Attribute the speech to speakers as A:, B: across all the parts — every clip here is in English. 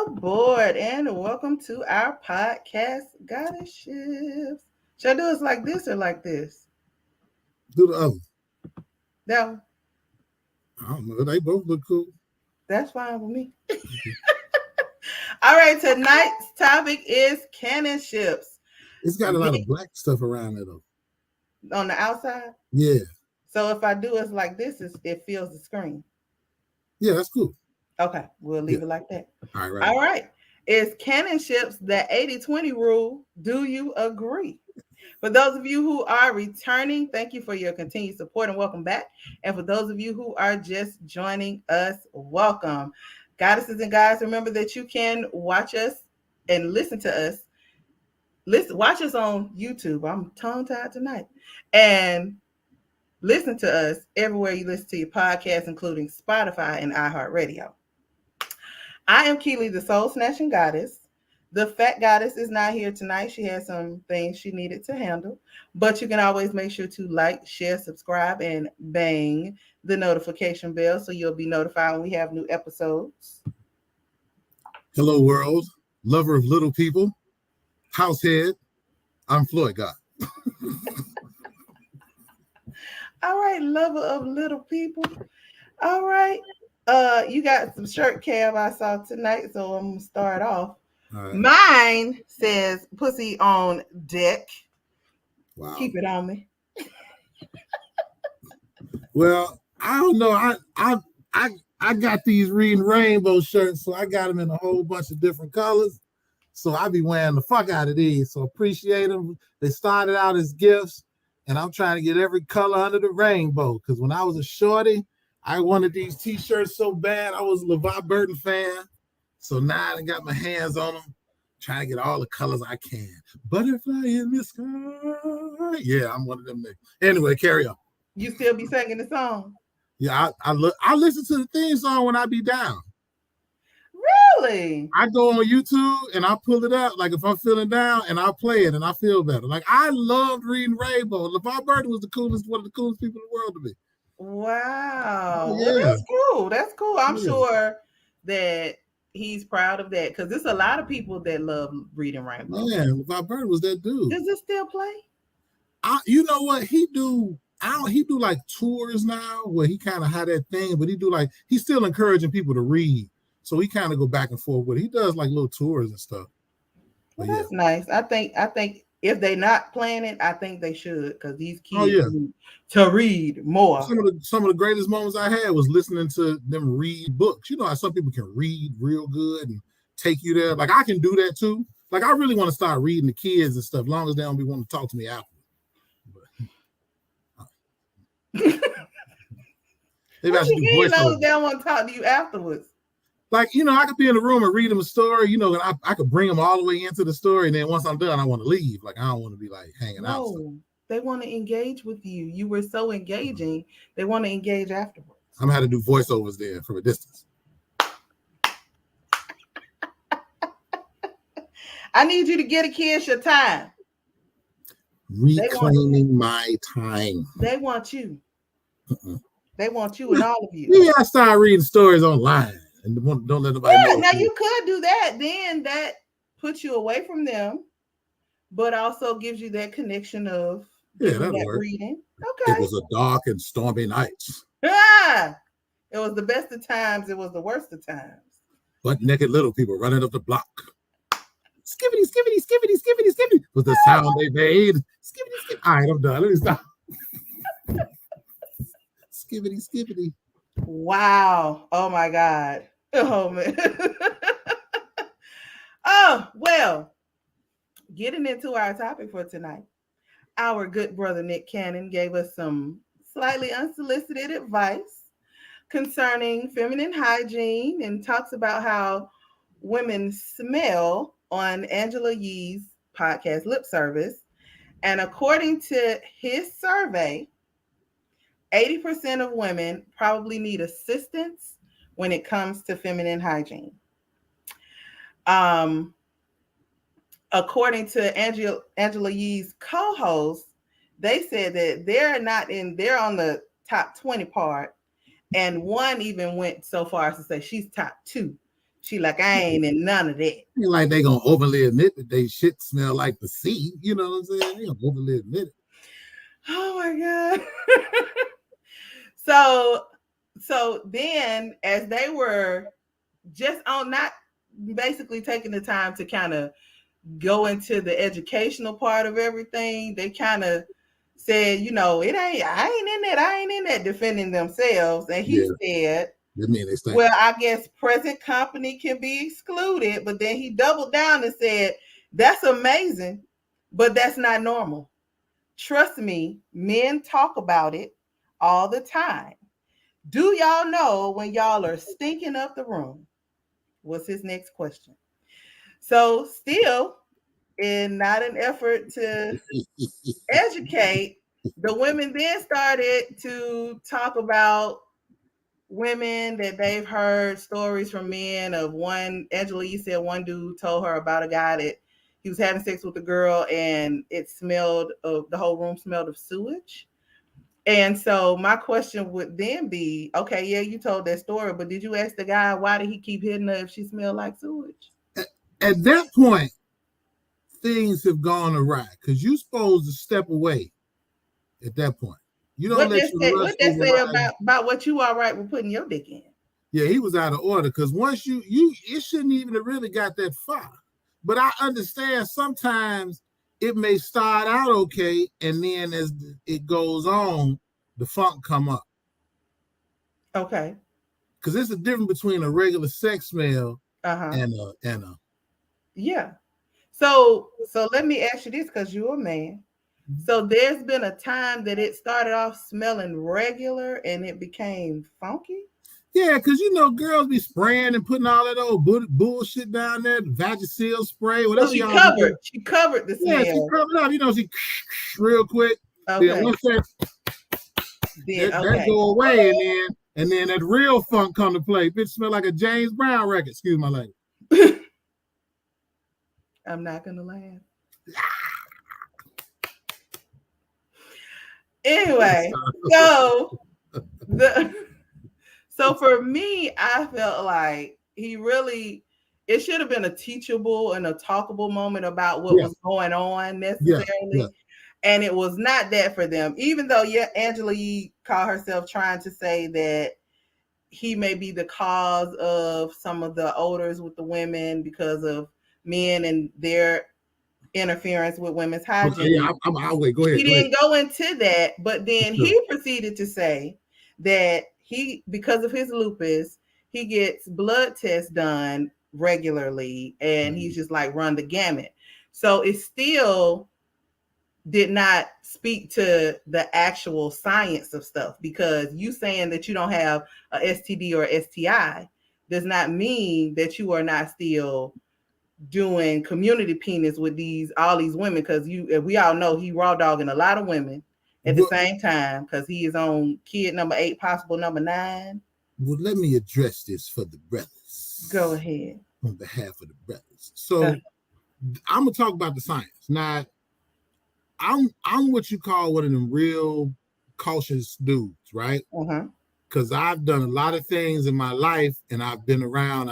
A: aboard and welcome to our podcast, GoddeSShips. Should I do this like this or like this?
B: Do the other.
A: No,
B: I don't know. They both look cool.
A: that's fine with me. All right, tonight's topic is Cannonships.
B: It's got a lot of black stuff around it though.
A: On the outside?
B: Yeah.
A: So if I do it like this, it fills the screen.
B: Yeah, that's cool.
A: Okay, we'll leave it like that.
B: All right.
A: All right. Is Cannonships the 80-20 rule? Do you agree? For those of you who are returning, thank you for your continued support and welcome back. And for those of you who are just joining us, welcome. Goddesses and guys, remember that you can watch us and listen to us. Watch us on YouTube. I'm tongue-tied tonight. And listen to us everywhere you listen to your podcast, including Spotify and iHeartRadio. I am Keely, the Soul Snatching Goddess. The F.A.C.K.Goddess is not here tonight. She had some things she needed to handle. But you can always make sure to like, share, subscribe, and bang the notification bell so you'll be notified when we have new episodes.
B: Hello, world. Lover of little people. Househead. I'm FloydGod.
A: All right, lover of little people. All right. You got some shirt cab I saw tonight, so I'm gonna start off. Right. Mine says "pussy on deck." Wow. Keep it on me.
B: Well, I don't know. I got these reading rainbow shirts, so I got them in a whole bunch of different colors. So I be wearing the fuck out of these. So appreciate them. They started out as gifts, and I'm trying to get every color under the rainbow. Because when I was a shorty, I wanted these t-shirts so bad. I was a LeVar Burton fan. So now I got my hands on them, trying to get all the colors I can. Butterfly in the sky. Yeah, I'm one of them. Anyway, carry on.
A: You still be singing the song?
B: Yeah, I listen to the theme song when I be down.
A: Really?
B: I go on YouTube and I pull it up, like if I'm feeling down, and I play it and I feel better. Like I loved reading Rainbow. LeVar Burton was one of the coolest people in the world to me.
A: Wow. Yeah. Well, that's cool. That's cool. I'm sure that he's proud of that because there's a lot of people that love reading Rainbow.
B: Yeah, LeVar Burton was that dude.
A: Does it still play?
B: You know what he do? He do like tours now where he kind of had that thing, but he's still encouraging people to read. So he kind of go back and forth with it. He does like little tours and stuff.
A: Well, that's nice. I think if they're not playing it, I think they should because these kids need to read more.
B: Some of the greatest moments I had was listening to them read books. You know how some people can read real good and take you there. Like I can do that too. Like I really want to start reading the kids and stuff, as long as they don't be wanting to talk to me after.
A: Maybe I should do voiceover. They don't want to talk to you afterwards.
B: Like, you know, I could be in the room and read them a story, you know, and I could bring them all the way into the story. And then once I'm done, I want to leave. Like, I don't want to be like hanging out.
A: No, they want to engage with you. You were so engaging. They want to engage afterwards.
B: I'm going to have to do voiceovers there from a distance.
A: I need you to get a kid your time.
B: Reclaiming my time.
A: They want you. They want you and all of you.
B: Yeah, I start reading stories online. And don't let nobody know.
A: Now you could do that. Then that puts you away from them, but also gives you that connection of
B: that
A: reading. Okay.
B: It was a dark and stormy night.
A: It was the best of times. It was the worst of times.
B: But naked little people running up the block. Skibbity, skibbity, skibbity, skibbity, skibbity was the sound they made. Skibbity, skibbity. All right, I'm done. Let me stop. Skibbity, skibbity.
A: Wow. Oh my God. Oh man. Oh, well, getting into our topic for tonight. Our good brother Nick Cannon gave us some slightly unsolicited advice concerning feminine hygiene and talks about how women smell on Angela Yee's podcast Lip Service. And according to his survey, 80% of women probably need assistance when it comes to feminine hygiene. According to Angela Yee's co-host, they said that they're on the top 20 part, and one even went so far as to say she's top 2. She like, I ain't in none of that.
B: Ain't like they gonna openly admit that they shit smell like the sea. You know what I'm saying? They gonna openly admit it.
A: Oh my God. So then as they were just on not basically taking the time to kind of go into the educational part of everything, they kind of said, you know, I ain't in that, defending themselves. And he said, well, I guess present company can be excluded. But then he doubled down and said, that's amazing, but that's not normal. Trust me, men talk about it all the time. Do y'all know when y'all are stinking up the room? Was his next question. So still, in not an effort to educate, the women then started to talk about women that they've heard stories from men of. One, Angela Yee said one dude told her about a guy that he was having sex with a girl and it smelled of, the whole room smelled of sewage. And so my question would then be, okay, yeah, you told that story, but did you ask the guy why did he keep hitting her if she smelled like sewage?
B: At that point, things have gone awry because you're supposed to step away at that point. You don't let you
A: what that say about what you all right with putting your dick in?
B: Yeah, he was out of order because once you it shouldn't even have really got that far. But I understand sometimes it may start out okay, and then as it goes on, the funk come up.
A: Okay.
B: Because there's a difference between a regular sex smell and a
A: yeah. So let me ask you this, because you're a man. So there's been a time that it started off smelling regular and it became funky?
B: Yeah, because you know girls be spraying and putting all that old bullshit down there, Vagisil spray, whatever
A: she covered. She covered the smell.
B: Yeah, she covered up. You know, she real quick.
A: Okay.
B: Then once that go away, and then that real funk come to play. Bitch smell like a James Brown record. Excuse my language.
A: I'm not gonna laugh. Anyway, so for me, I felt like it should have been a teachable and a talkable moment about what was going on necessarily. And it was not that for them, even though Angela Yee called herself trying to say that he may be the cause of some of the odors with the women because of men and their interference with women's hygiene.
B: Yeah, wait, go ahead.
A: He didn't go into that, but then he proceeded to say that because of his lupus, he gets blood tests done regularly and he's just like run the gamut. So it still did not speak to the actual science of stuff, because you saying that you don't have a STD or STI does not mean that you are not still doing community penis with all these women, because we all know he raw dogging a lot of women at the same time, because he is on kid number 8, possible number 9.
B: Well, let me address this for the brothers.
A: Go ahead.
B: On behalf of the brothers. So I'm gonna talk about the science. Now, I'm what you call one of them real cautious dudes, right? Because I've done a lot of things in my life, and I've been around.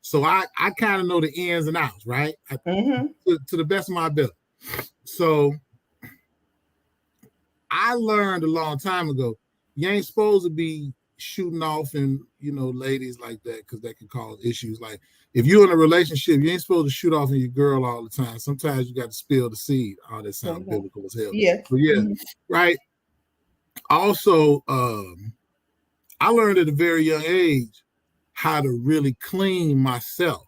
B: So I kind of know the ins and outs, right? To the best of my ability. So I learned a long time ago, you ain't supposed to be shooting off and, ladies like that, because that can cause issues. Like if you're in a relationship, you ain't supposed to shoot off in your girl all the time. Sometimes you got to spill the seed. Oh, that sounds biblical as hell.
A: Yeah.
B: But right. Also, I learned at a very young age how to really clean myself,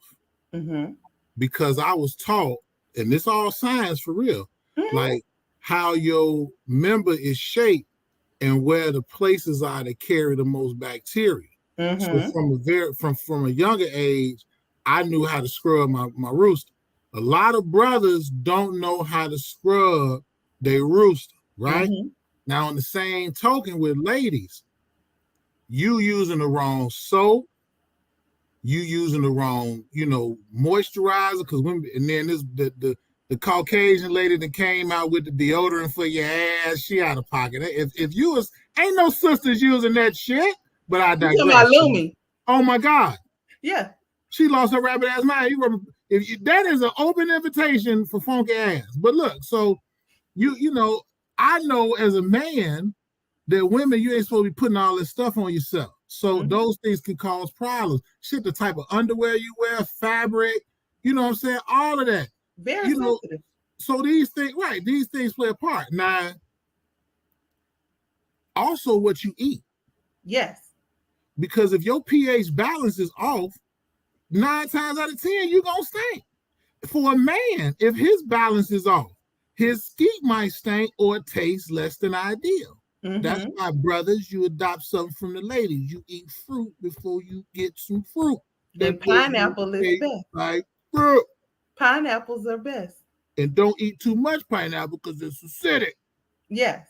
B: because I was taught, and this all science for real, like how your member is shaped and where the places are that carry the most bacteria. So from a younger age, I knew how to scrub my rooster. A lot of brothers don't know how to scrub their rooster, right? Now, on the same token with ladies, you using the wrong soap, you using the wrong, moisturizer, because women, and then this the Caucasian lady that came out with the deodorant for your ass, she out of pocket. If you was, ain't no sisters using that shit, but I digress.
A: My Lumi.
B: Oh my God.
A: Yeah.
B: She lost her rabbit ass mind. That is an open invitation for funky ass. But look, so you know, I know as a man that women, you ain't supposed to be putting all this stuff on yourself. So those things can cause problems. Shit, the type of underwear you wear, fabric, you know what I'm saying? All of that.
A: Very sensitive.
B: So these things, right, these things play a part. Now, also what you eat.
A: Yes.
B: Because if your pH balance is off, 9 times out of 10, you're going to stink. For a man, if his balance is off, his skeet might stink or taste less than ideal. That's why, brothers, you adopt something from the ladies. You eat fruit before you get some fruit.
A: And pineapple is best.
B: Like fruit.
A: Pineapples are best.
B: And don't eat too much pineapple because it's acidic.
A: Yes.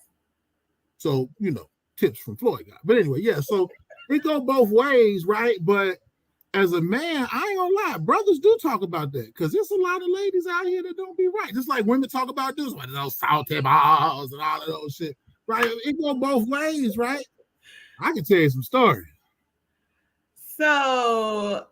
B: So, you know, tips from FloydGod. But anyway, yeah, so it go both ways, right? But as a man, I ain't gonna lie, brothers do talk about that because there's a lot of ladies out here that don't be right. Just like women talk about this, like those salty balls and all of those shit, right? It go both ways, right? I can tell you some stories.
A: So,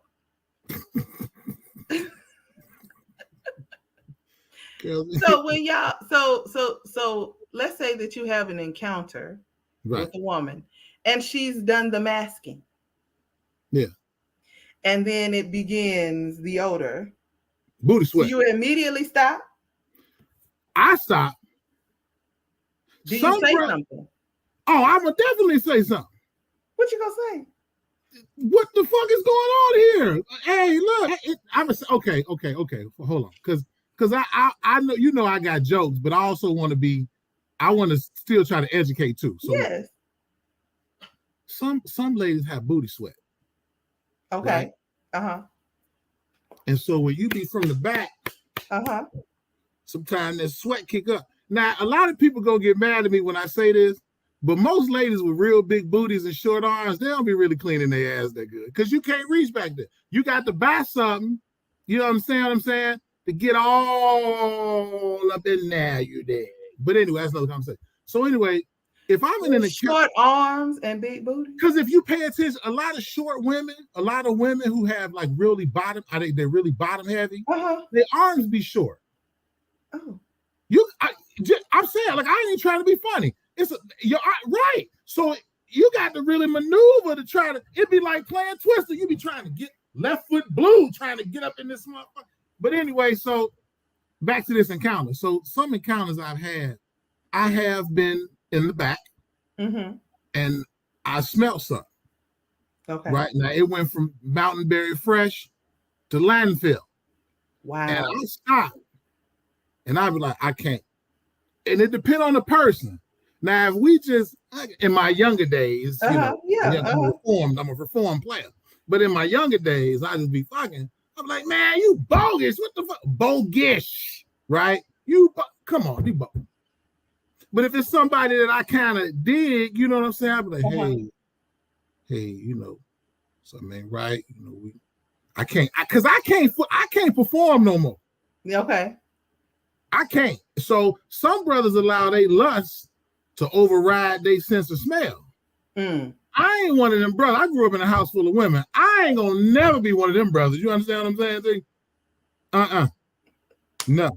A: so when y'all, so let's say that you have an encounter with a woman, and she's done the masking.
B: Yeah.
A: And then it begins the odor.
B: Booty sweat.
A: You immediately stop?
B: I stop.
A: Do you say something?
B: Oh, I'm going to definitely say something.
A: What you going to say?
B: What the fuck is going on here? Hey, look. Okay. Hold on. Because I know, you know, I got jokes, but I also want to still try to educate too. So
A: yes.
B: Some ladies have booty sweat.
A: Okay. Right?
B: And so when you be from the back, sometimes that sweat kick up. Now, a lot of people gonna get mad at me when I say this, but most ladies with real big booties and short arms, they don't be really cleaning their ass that good because you can't reach back there. You got to buy something, you know what I'm saying, to get all up in there, you there. But anyway, that's another conversation. So anyway, if I'm in an
A: short arms and big booty,
B: because if you pay attention, a lot of short women, a lot of women who have like really bottom, they're really bottom heavy. Their arms be short.
A: Oh,
B: I'm saying, like, I ain't even trying to be funny. You're right. So you got to really maneuver to try to. It'd be like playing Twister. You be trying to get left foot blue, trying to get up in this motherfucker. But anyway, so back to this encounter. So some encounters I've had, I have been in the back, and I smelled something. Okay. Right now, it went from Mountain Berry Fresh to landfill.
A: Wow.
B: And I stopped, and I'd be like, I can't. And it depends on the person. Now, if we just in my younger days, I'm a reformed player. But in my younger days, I just be fucking. I'm like, man, you bogus. What the fuck? Bogus, right? Come on, you bogus. But if it's somebody that I kind of dig, you know what I'm saying? I'll be like, hey, you know, something ain't right. You know, I can't perform no more.
A: Okay.
B: I can't. So some brothers allow their lust to override their sense of smell. I ain't one of them brothers. I grew up in a house full of women. I ain't gonna never be one of them brothers. You understand what I'm saying? No.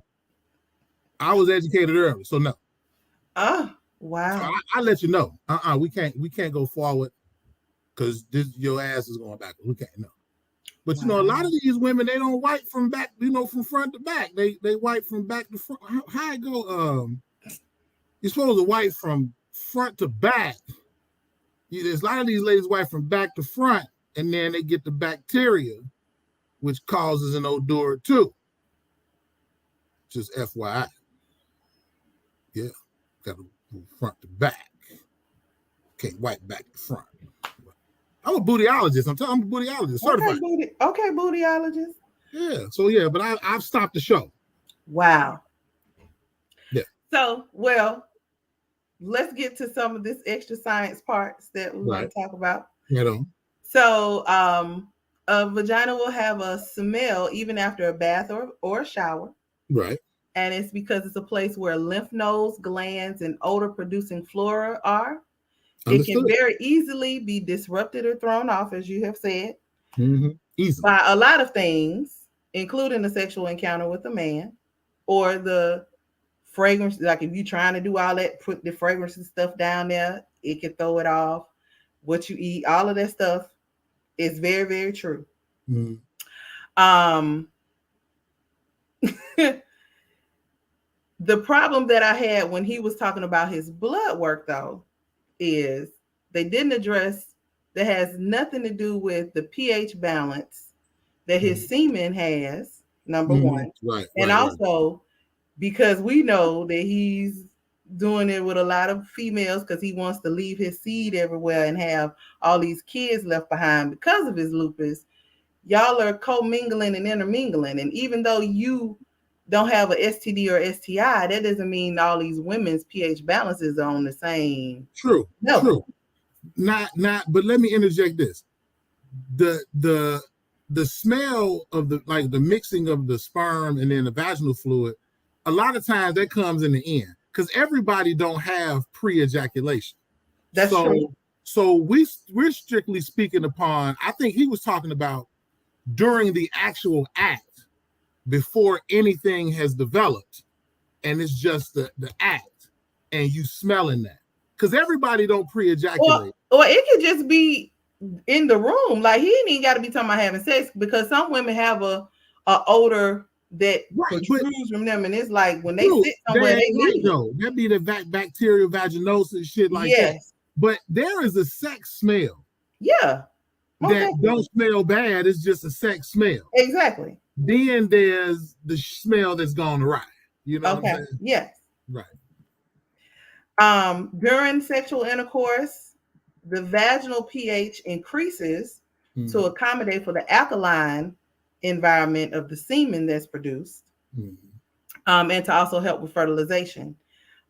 B: I was educated early, so no.
A: Oh, wow.
B: So I let you know. We can't go forward because your ass is going backwards. We can't, no. But you know, a lot of these women, they don't wipe from back, you know, from front to back. They wipe from back to front. How it go? You're supposed to wipe from front to back. There's a lot of these ladies wipe from back to front, and then they get the bacteria, which causes an odor too. Just FYI. Yeah. Got to move front to back. Can't wipe back to front. I'm a bootyologist. I'm a bootyologist. Certified.
A: Okay, bootyologist.
B: Yeah. So yeah, but I've stopped the show.
A: Wow.
B: Yeah.
A: So, well, let's get to some of this extra science parts that we want to talk about.
B: You know.
A: So, a vagina will have a smell even after a bath or a shower.
B: Right.
A: And it's because it's a place where lymph nodes, glands, and odor-producing flora are. Understood. It can very easily be disrupted or thrown off, as you have said.
B: Easily.
A: by a lot of things, including the sexual encounter with a man or the fragrance. Like if you're trying to do all that, put the fragrance and stuff down there, it can throw it off. What you eat, all of that stuff is very, very true.
B: Mm.
A: Um, the problem that I had when he was talking about his blood work, though, is they didn't address that has nothing to do with the pH balance that his semen has, number one.
B: Right,
A: And
B: right, right.
A: also because we know that he's doing it with a lot of females because he wants to leave his seed everywhere and have all these kids left behind because of his lupus. Y'all are commingling and intermingling. And even though you don't have a STD or STI, that doesn't mean all these women's pH balances are on the same
B: True,
A: level.
B: true. Not, but let me interject this. The smell of the mixing of the sperm and then the vaginal fluid, a lot of times that comes in the end because everybody don't have pre-ejaculation.
A: That's true.
B: So we're strictly speaking upon, I think he was talking about during the actual act before anything has developed, and it's just the act and you smelling that because everybody don't pre-ejaculate.
A: Or it could just be in the room. Like he ain't even got to be talking about having sex because some women have a odor that protrudes from them, and it's like when they sit somewhere, they leave.
B: That'd be the bacterial vaginosis shit like that. But there is a sex smell.
A: Yeah.
B: That don't smell bad. It's just a sex smell.
A: Exactly.
B: Then there's the smell that's gone awry. You know what I'm saying?
A: Yes.
B: Right.
A: During sexual intercourse, the vaginal pH increases to accommodate for the alkaline environment of the semen that's produced, and to also help with fertilization.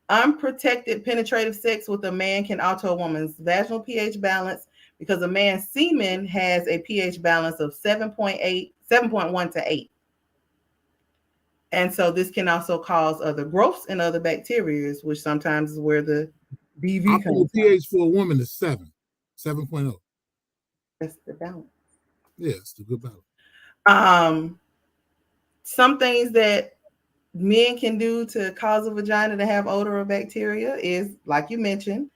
A: Unprotected penetrative sex with a man can alter a woman's vaginal pH balance because a man's semen has a pH balance of 7.1 to 8. And so this can also cause other growths and other bacteria, which sometimes is where the BV comes from.
B: The pH for a woman is 7.0.
A: That's the balance.
B: Yeah, it's the good balance.
A: Some things that men can do to cause a vagina to have odor or bacteria is, like you mentioned,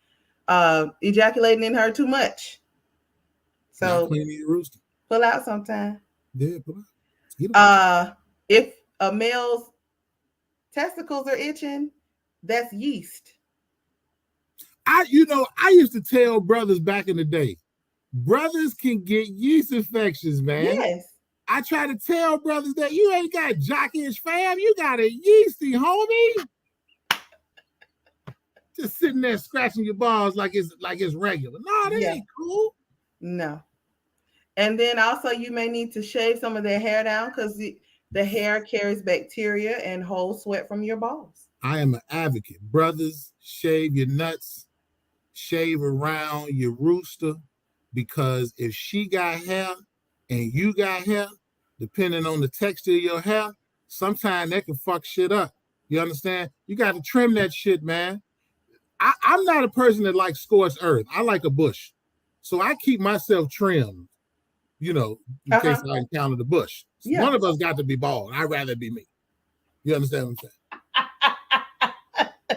A: ejaculating in her too much. So pull out sometime.
B: Yeah, pull out.
A: If a male's testicles are itching, that's yeast.
B: I used to tell brothers back in the day, brothers can get yeast infections, man.
A: Yes.
B: I try to tell brothers that you ain't got jockish, fam. You got a yeasty, homie. Just sitting there scratching your balls like it's regular. No, that ain't cool.
A: No. And then also you may need to shave some of their hair down because the hair carries bacteria and holds sweat from your balls.
B: I am an advocate. Brothers, shave your nuts, shave around your rooster, because if she got hair and you got hair, depending on the texture of your hair, sometimes that can fuck shit up. You understand? You got to trim that shit, man. I'm not a person that likes scorched earth. I like a bush. So I keep myself trimmed, in case I encounter the bush. Yeah. One of us got to be bald. I'd rather it be me. You understand what I'm saying?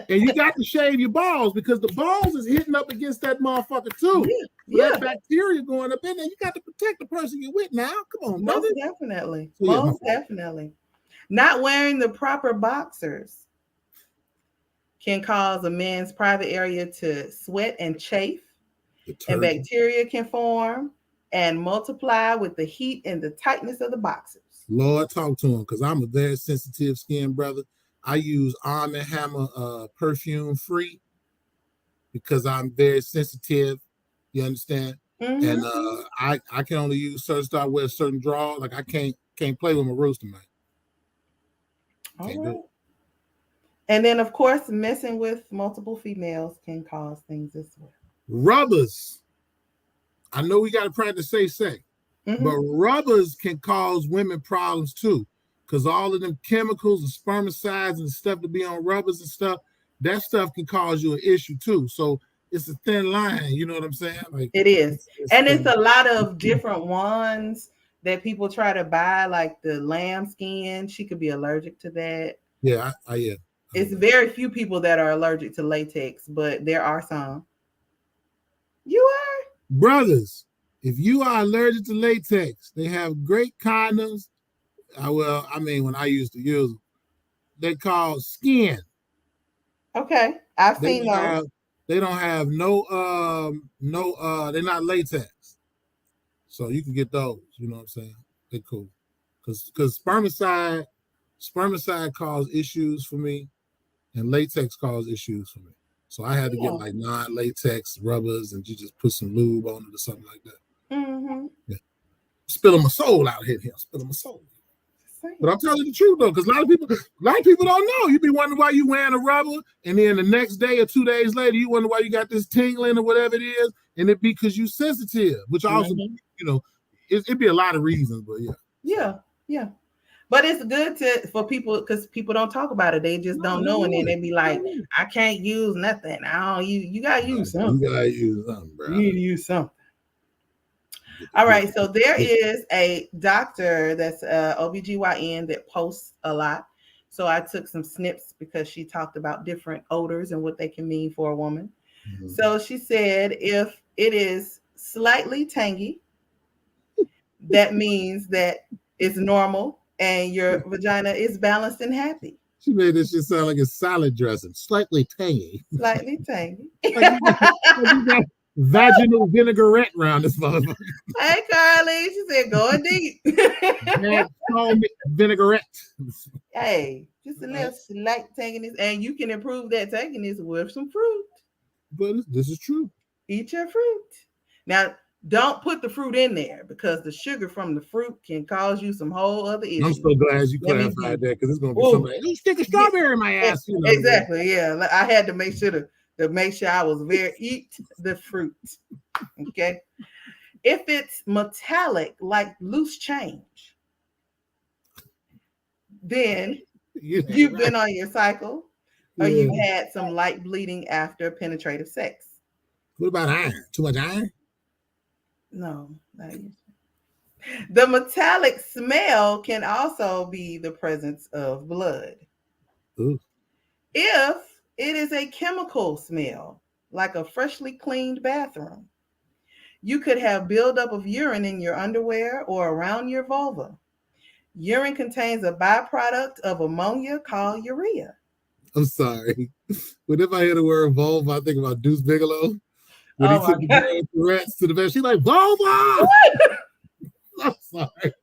B: And you got to shave your balls because the balls is hitting up against that motherfucker too. Yeah. That bacteria going up in there. You got to protect the person you're with now. Come on, brother.
A: Most definitely. Most definitely. Not wearing the proper boxers can cause a man's private area to sweat and chafe, and bacteria can form and multiply with the heat and the tightness of the boxers.
B: Lord, talk to him, because I'm a very sensitive skin brother. I use Arm & Hammer perfume free because I'm very sensitive. You understand? And I can only use certain stuff, wear certain draw. Like I can't play with my rooster, man. Can't do it.
A: And then, of course, messing with multiple females can cause things as well.
B: Rubbers. I know we got to practice safe sex, but rubbers can cause women problems too, because all of them chemicals and spermicides and stuff to be on rubbers and stuff, that stuff can cause you an issue too. So it's a thin line, you know what I'm saying? Like
A: it is. It's a lot of different ones that people try to buy, like the lamb skin. She could be allergic to that.
B: Yeah, yeah.
A: It's very few people that are allergic to latex, but there are some. You are?
B: Brothers, if you are allergic to latex, they have great condoms. When I used to use them, they call Skin.
A: Okay, I've
B: They
A: seen
B: don't
A: those.
B: have they don't have they're not latex. So you can get those, you know what I'm saying? They're cool. Because spermicide caused issues for me, and latex caused issues for me. So I had to get like non-latex rubbers, and you just put some lube on it or something like that.
A: Mm-hmm.
B: Yeah. Spilling my soul out here. Spilling my soul. But I'm telling you the truth though, because a lot of people don't know. You be wondering why you wearing a rubber, and then the next day or 2 days later, you wonder why you got this tingling or whatever it is, and it be because you sensitive, which also, it'd be a lot of reasons, but yeah.
A: Yeah. But it's good for people, because people don't talk about it. They just don't know, and then they be like, I can't use nothing. You gotta use something.
B: You gotta use something, bro.
A: You need to use something. All right, so there is a doctor that's OBGYN that posts a lot. So I took some snips because she talked about different odors and what they can mean for a woman. Mm-hmm. So she said if it is slightly tangy, that means that it's normal and your vagina is balanced and happy.
B: She made this shit sound like a salad dressing. Slightly tangy.
A: Slightly tangy.
B: Like vaginal vinaigrette around this motherfucker.
A: Hey, Carly. She said, going deep.
B: Vinaigrette.
A: Hey, just a little slight tanginess. And you can improve that tanginess with some fruit.
B: But this is true.
A: Eat your fruit. Now, don't put the fruit in there because the sugar from the fruit can cause you some whole other issues.
B: I'm so glad you clarified that, because it's going to be somebody, hey, stick a strawberry in my ass. You know,
A: exactly, yeah. I had to make sure I was eat the fruit. Okay. If it's metallic, like loose change, then you've been on your cycle, or you've had some light bleeding after penetrative sex.
B: What about iron? Too much iron?
A: No, not usually. The metallic smell can also be the presence of blood.
B: Ooh.
A: If it is a chemical smell, like a freshly cleaned bathroom, you could have buildup of urine in your underwear or around your vulva. Urine contains a byproduct of ammonia called urea.
B: I'm sorry. Whenever I hear the word vulva, I think about Deuce Bigelow. When he took the Tourette's to the bed, she's like, vulva! I'm sorry.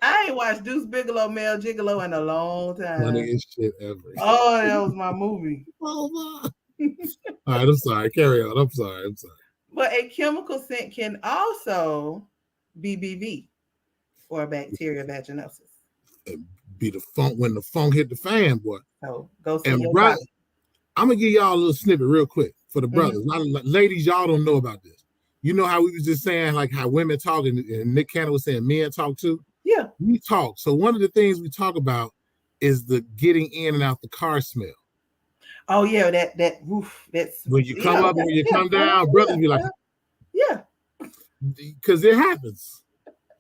A: I ain't watched Deuce Bigelow, Male Gigolo in a long time.
B: Funniest shit ever.
A: Oh, that was my movie.
B: Vulva. All right, I'm sorry. Carry on. I'm sorry.
A: But a chemical scent can also be BV, or bacterial vaginosis.
B: Be the funk when the funk hit the fan, boy.
A: So go see
B: your body. I'm gonna give y'all a little snippet real quick for the brothers. A lot of ladies, y'all don't know about this. You know how we was just saying like how women talk, and Nick Cannon was saying men talk too?
A: Yeah.
B: We talk. So one of the things we talk about is the getting in and out the car smell.
A: Oh yeah, that woof. That's
B: when you come up and when you come down, brothers be like,
A: yeah.
B: Because it happens.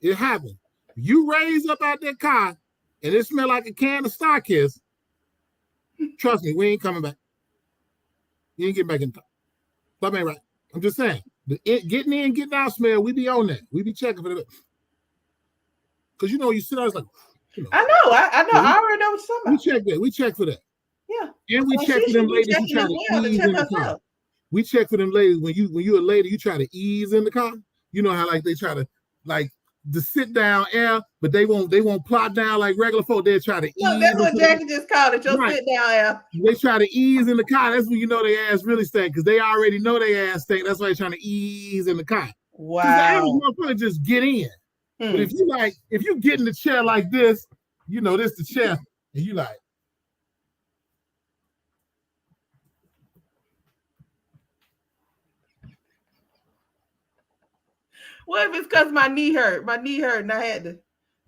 B: It happens. You raise up out that car and it smell like a can of Star Kiss. Trust me, we ain't coming back. You ain't getting back in the car. That ain't right. I'm just saying. The getting in, getting out smell, we be on that. We be checking for that. Because you know, you sit out, it's like,
A: I know. I already know what you're talking about.
B: We check that. We check for that.
A: Yeah.
B: And we check for them ladies who try to ease in the car. We check for them ladies when you're a lady, you try to ease in the car. You know how like they try to like the sit down air, but they won't plop down like regular folk. They try to ease.
A: That's what Jackie just called it. Your sit down air.
B: They try to ease in the car. That's when you know their ass really stink, because they already know their ass stink. That's why they're trying to ease in the car.
A: Wow.
B: The average motherfucker just get in. But if you get in the chair like this, you know this the chair, and you like.
A: What if it's because my knee hurt? My knee hurt and I had to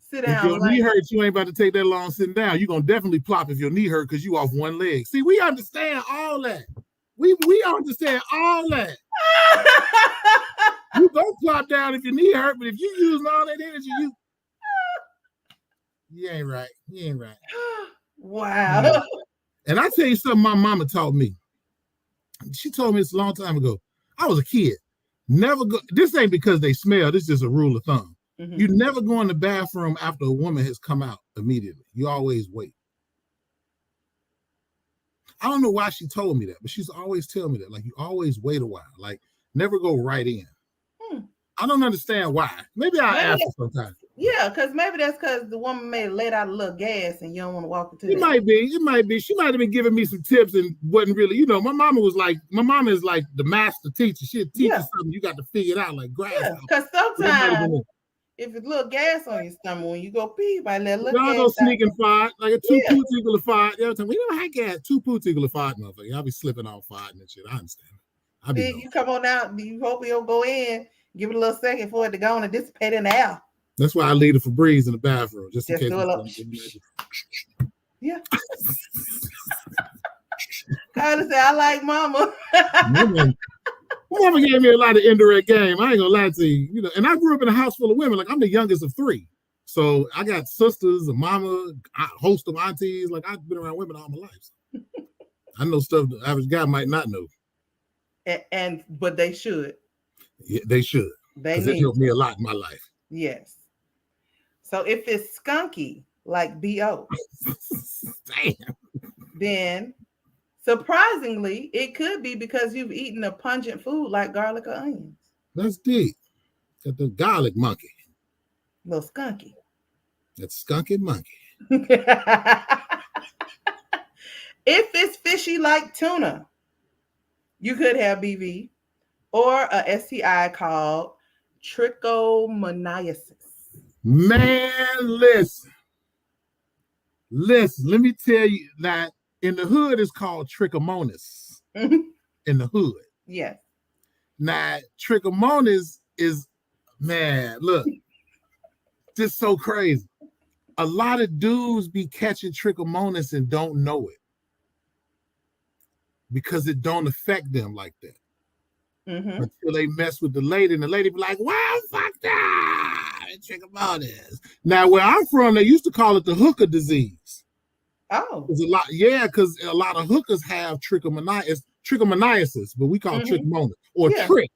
A: sit down.
B: If your knee hurts, you ain't about to take that long sitting down. You're going to definitely plop if your knee hurt because you off one leg. See, we understand all that. We understand all that. You don't plop down if your knee hurt, but if you using all that energy, you ain't right. You ain't right.
A: Wow.
B: Yeah. And I tell you something my mama taught me. She told me this a long time ago. I was a kid. Never go. This ain't because they smell. This is just a rule of thumb.
A: Mm-hmm.
B: You never go in the bathroom after a woman has come out immediately. You always wait. I don't know why she told me that, but she's always tell me that. Like, you always wait a while. Like, never go right in. I don't understand why. Maybe I'll ask her sometime.
A: Yeah, because maybe that's because the woman may have let out a little gas and you don't want to walk into
B: it. Might be. It might be. She might have been giving me some tips and wasn't really, my mama is like the master teacher. She'll teach you something. You got to figure it out like grass.
A: Yeah, because sometimes if it's a little gas on your stomach, when you go pee, you might let a little gas.
B: Y'all go sneak and fart, like a two-poo tickle of fart. Every time we never had gas, two-poo tickle of fart, motherfucker. Y'all be slipping off farting and shit. I understand.
A: You come on out, you hope you'll go in, give it a little second for it to go on and dissipate in the air.
B: That's why I leave the Febreze in the bathroom, just in case.
A: Yeah. Kylie said, I like mama.
B: Mama gave me a lot of indirect game. I ain't gonna lie to you. And I grew up in a house full of women. Like, I'm the youngest of 3. So I got sisters, a mama, a host of aunties. Like, I've been around women all my life. I know stuff the average guy might not know.
A: But they should.
B: Yeah, they should. Because it helped me a lot in my life.
A: Yes. So if it's skunky, like B.O., then surprisingly, it could be because you've eaten a pungent food like garlic or onions.
B: That's deep. Got the garlic monkey.
A: Little skunky.
B: That's skunky monkey.
A: If it's fishy like tuna, you could have BV or a STI called trichomoniasis.
B: Man, listen, let me tell you that in the hood it's called trichomonas. In the hood.
A: Yes.
B: Now, trichomonas is, man, look, just so crazy. A lot of dudes be catching trichomonas and don't know it because it don't affect them like that. Until they mess with the lady, and the lady be like, well, fuck that. Trichomonas. Now, where I'm from, they used to call it the hooker disease.
A: Oh.
B: Because a lot of hookers have trichomoniasis, but we call it trichomonas or trick.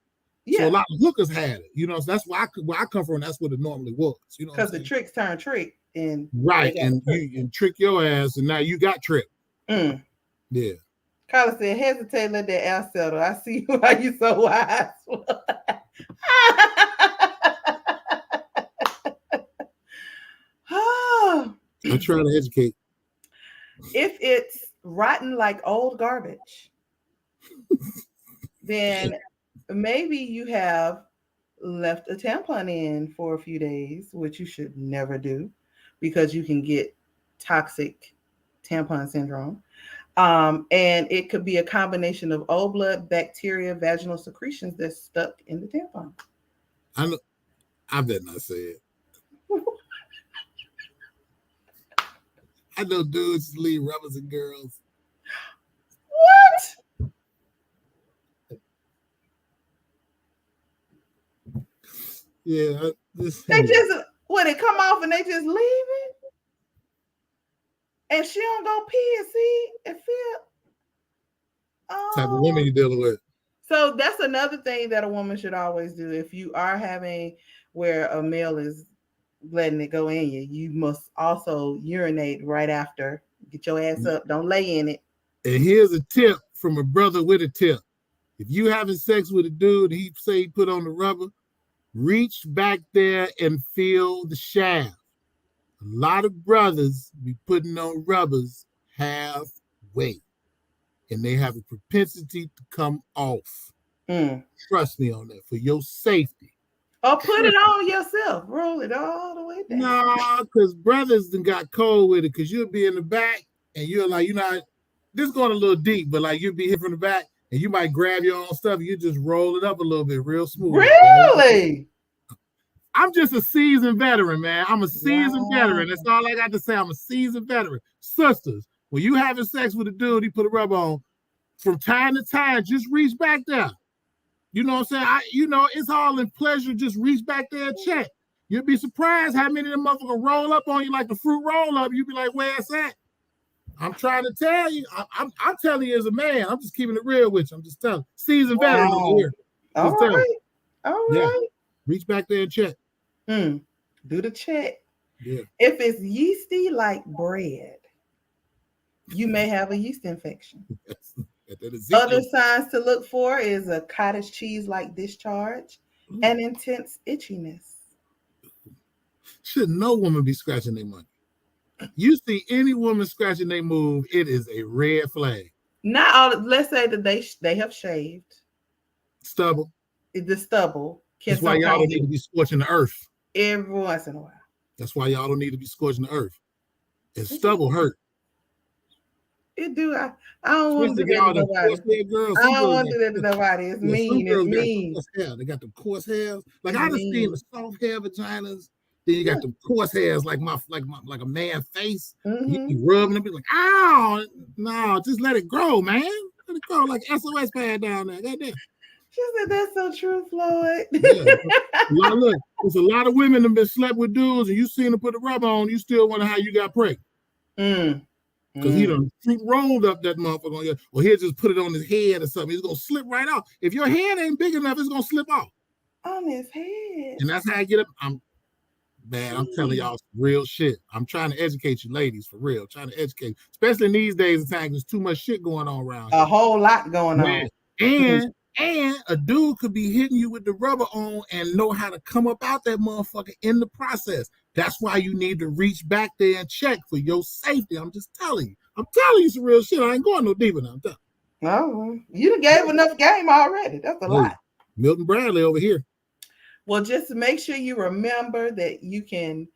B: So a lot of hookers had it. So that's where I come from. That's what it normally was.
A: Because the tricks turn trick.
B: Right. And you trick your ass, and now you got tricked. Yeah.
A: Carla said, hesitate, let that air settle. I see why you so wise.
B: I try to educate.
A: If it's rotten like old garbage, then maybe you have left a tampon in for a few days, which you should never do because you can get toxic tampon syndrome. And it could be a combination of old blood, bacteria, vaginal secretions that's stuck in the tampon.
B: I better not say it. I know dudes leave rubbers and girls.
A: What?
B: Yeah.
A: They just, when it come off and they just leave it? And she don't go pee and see and feel.
B: Type of woman you dealing with.
A: So that's another thing that a woman should always do. If you are having where a male is letting it go in you, you must also urinate right after. Get your ass up. Don't lay in it.
B: And here's a tip from a brother with a tip. If you having sex with a dude, he say he put on the rubber, reach back there and feel the shaft. A lot of brothers be putting on rubbers halfway, and they have a propensity to come off. Trust me on that for your safety.
A: Or put it on yourself. Roll it all the way down.
B: No, because brothers done got cold with it because you'll be in the back and you're like, this is going a little deep, but like you'll be hit from the back and you might grab your own stuff and you just roll it up a little bit real smooth.
A: Really?
B: I'm just a seasoned veteran, man. I'm a seasoned veteran. That's all I got to say. I'm a seasoned veteran. Sisters, when you having sex with a dude, he put a rubber on, from time to time, just reach back there. You know what I'm saying? It's all in pleasure. Just reach back there and check. You'd be surprised how many of them motherfuckers roll up on you like the fruit roll up. You'd be like, where's that? I'm trying to tell you. I'm telling you as a man. I'm just keeping it real with you. I'm just telling. Seasoned veteran over here.
A: All
B: Just
A: right. All right.
B: Yeah. Reach back there and check.
A: Do the check.
B: Yeah.
A: If it's yeasty like bread, you may have a yeast infection. Other signs to look for is a cottage cheese-like discharge and intense itchiness.
B: Should no woman be scratching their money? You see any woman scratching their move, it is a red flag.
A: Not all. Let's say that they have shaved.
B: Stubble.
A: The stubble.
B: That's why y'all don't need to be scorching the earth.
A: Every once in a while.
B: That's why y'all don't need to be scorching the earth. And stubble hurt.
A: It do. I don't want to do that to nobody.
B: Girls,
A: I don't want to do that to nobody. It's mean. It's mean.
B: They got the coarse hairs. Like I just seen the soft hair vaginas. Then you got the coarse hairs like a man face. You be rubbing them, be like, "Ow, no, just let it grow, man. Let it grow like SOS pad down there." Goddamn.
A: She said, "That's so true, Floyd."
B: Yeah. Look, there's a lot of women that been slept with dudes, and you seen them put the rubber on. You still wonder how you got pregnant. Because he done rolled up that motherfucker on you, or he'll just put it on his head or something. It's gonna slip right off. If your head ain't big enough, it's gonna slip off.
A: On his head.
B: And that's how I get up. I'm telling y'all real shit. I'm trying to educate you ladies, for real. Trying to educate, especially in these days and times. There's too much shit going on around here.
A: A whole lot going on.
B: And a dude could be hitting you with the rubber on and know how to come up out that motherfucker in the process. That's why you need to reach back there and check for your safety. I'm just telling you. I'm telling you some real shit. I ain't going no deeper now.
A: No, you done gave enough game already. That's a lot.
B: Milton Bradley over here.
A: Well, just make sure you remember that you can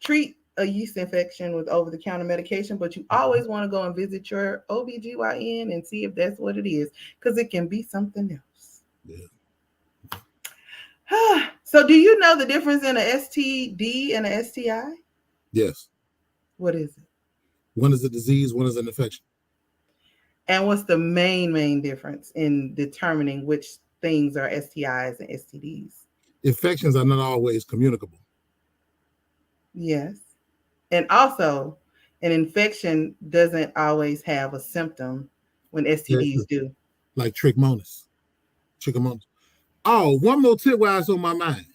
A: treat a yeast infection with over-the-counter medication, but you always want to go and visit your OBGYN and see if that's what it is, because it can be something else.
B: Yeah.
A: So do you know the difference in an STD and an STI?
B: Yes.
A: What is it?
B: One is a disease, one is an infection.
A: And what's the main difference in determining which things are STIs and STDs?
B: Infections are not always communicable.
A: Yes. And also, an infection doesn't always have a symptom when STDs do.
B: Like trichomonas. Oh, one more tip while it's on my mind.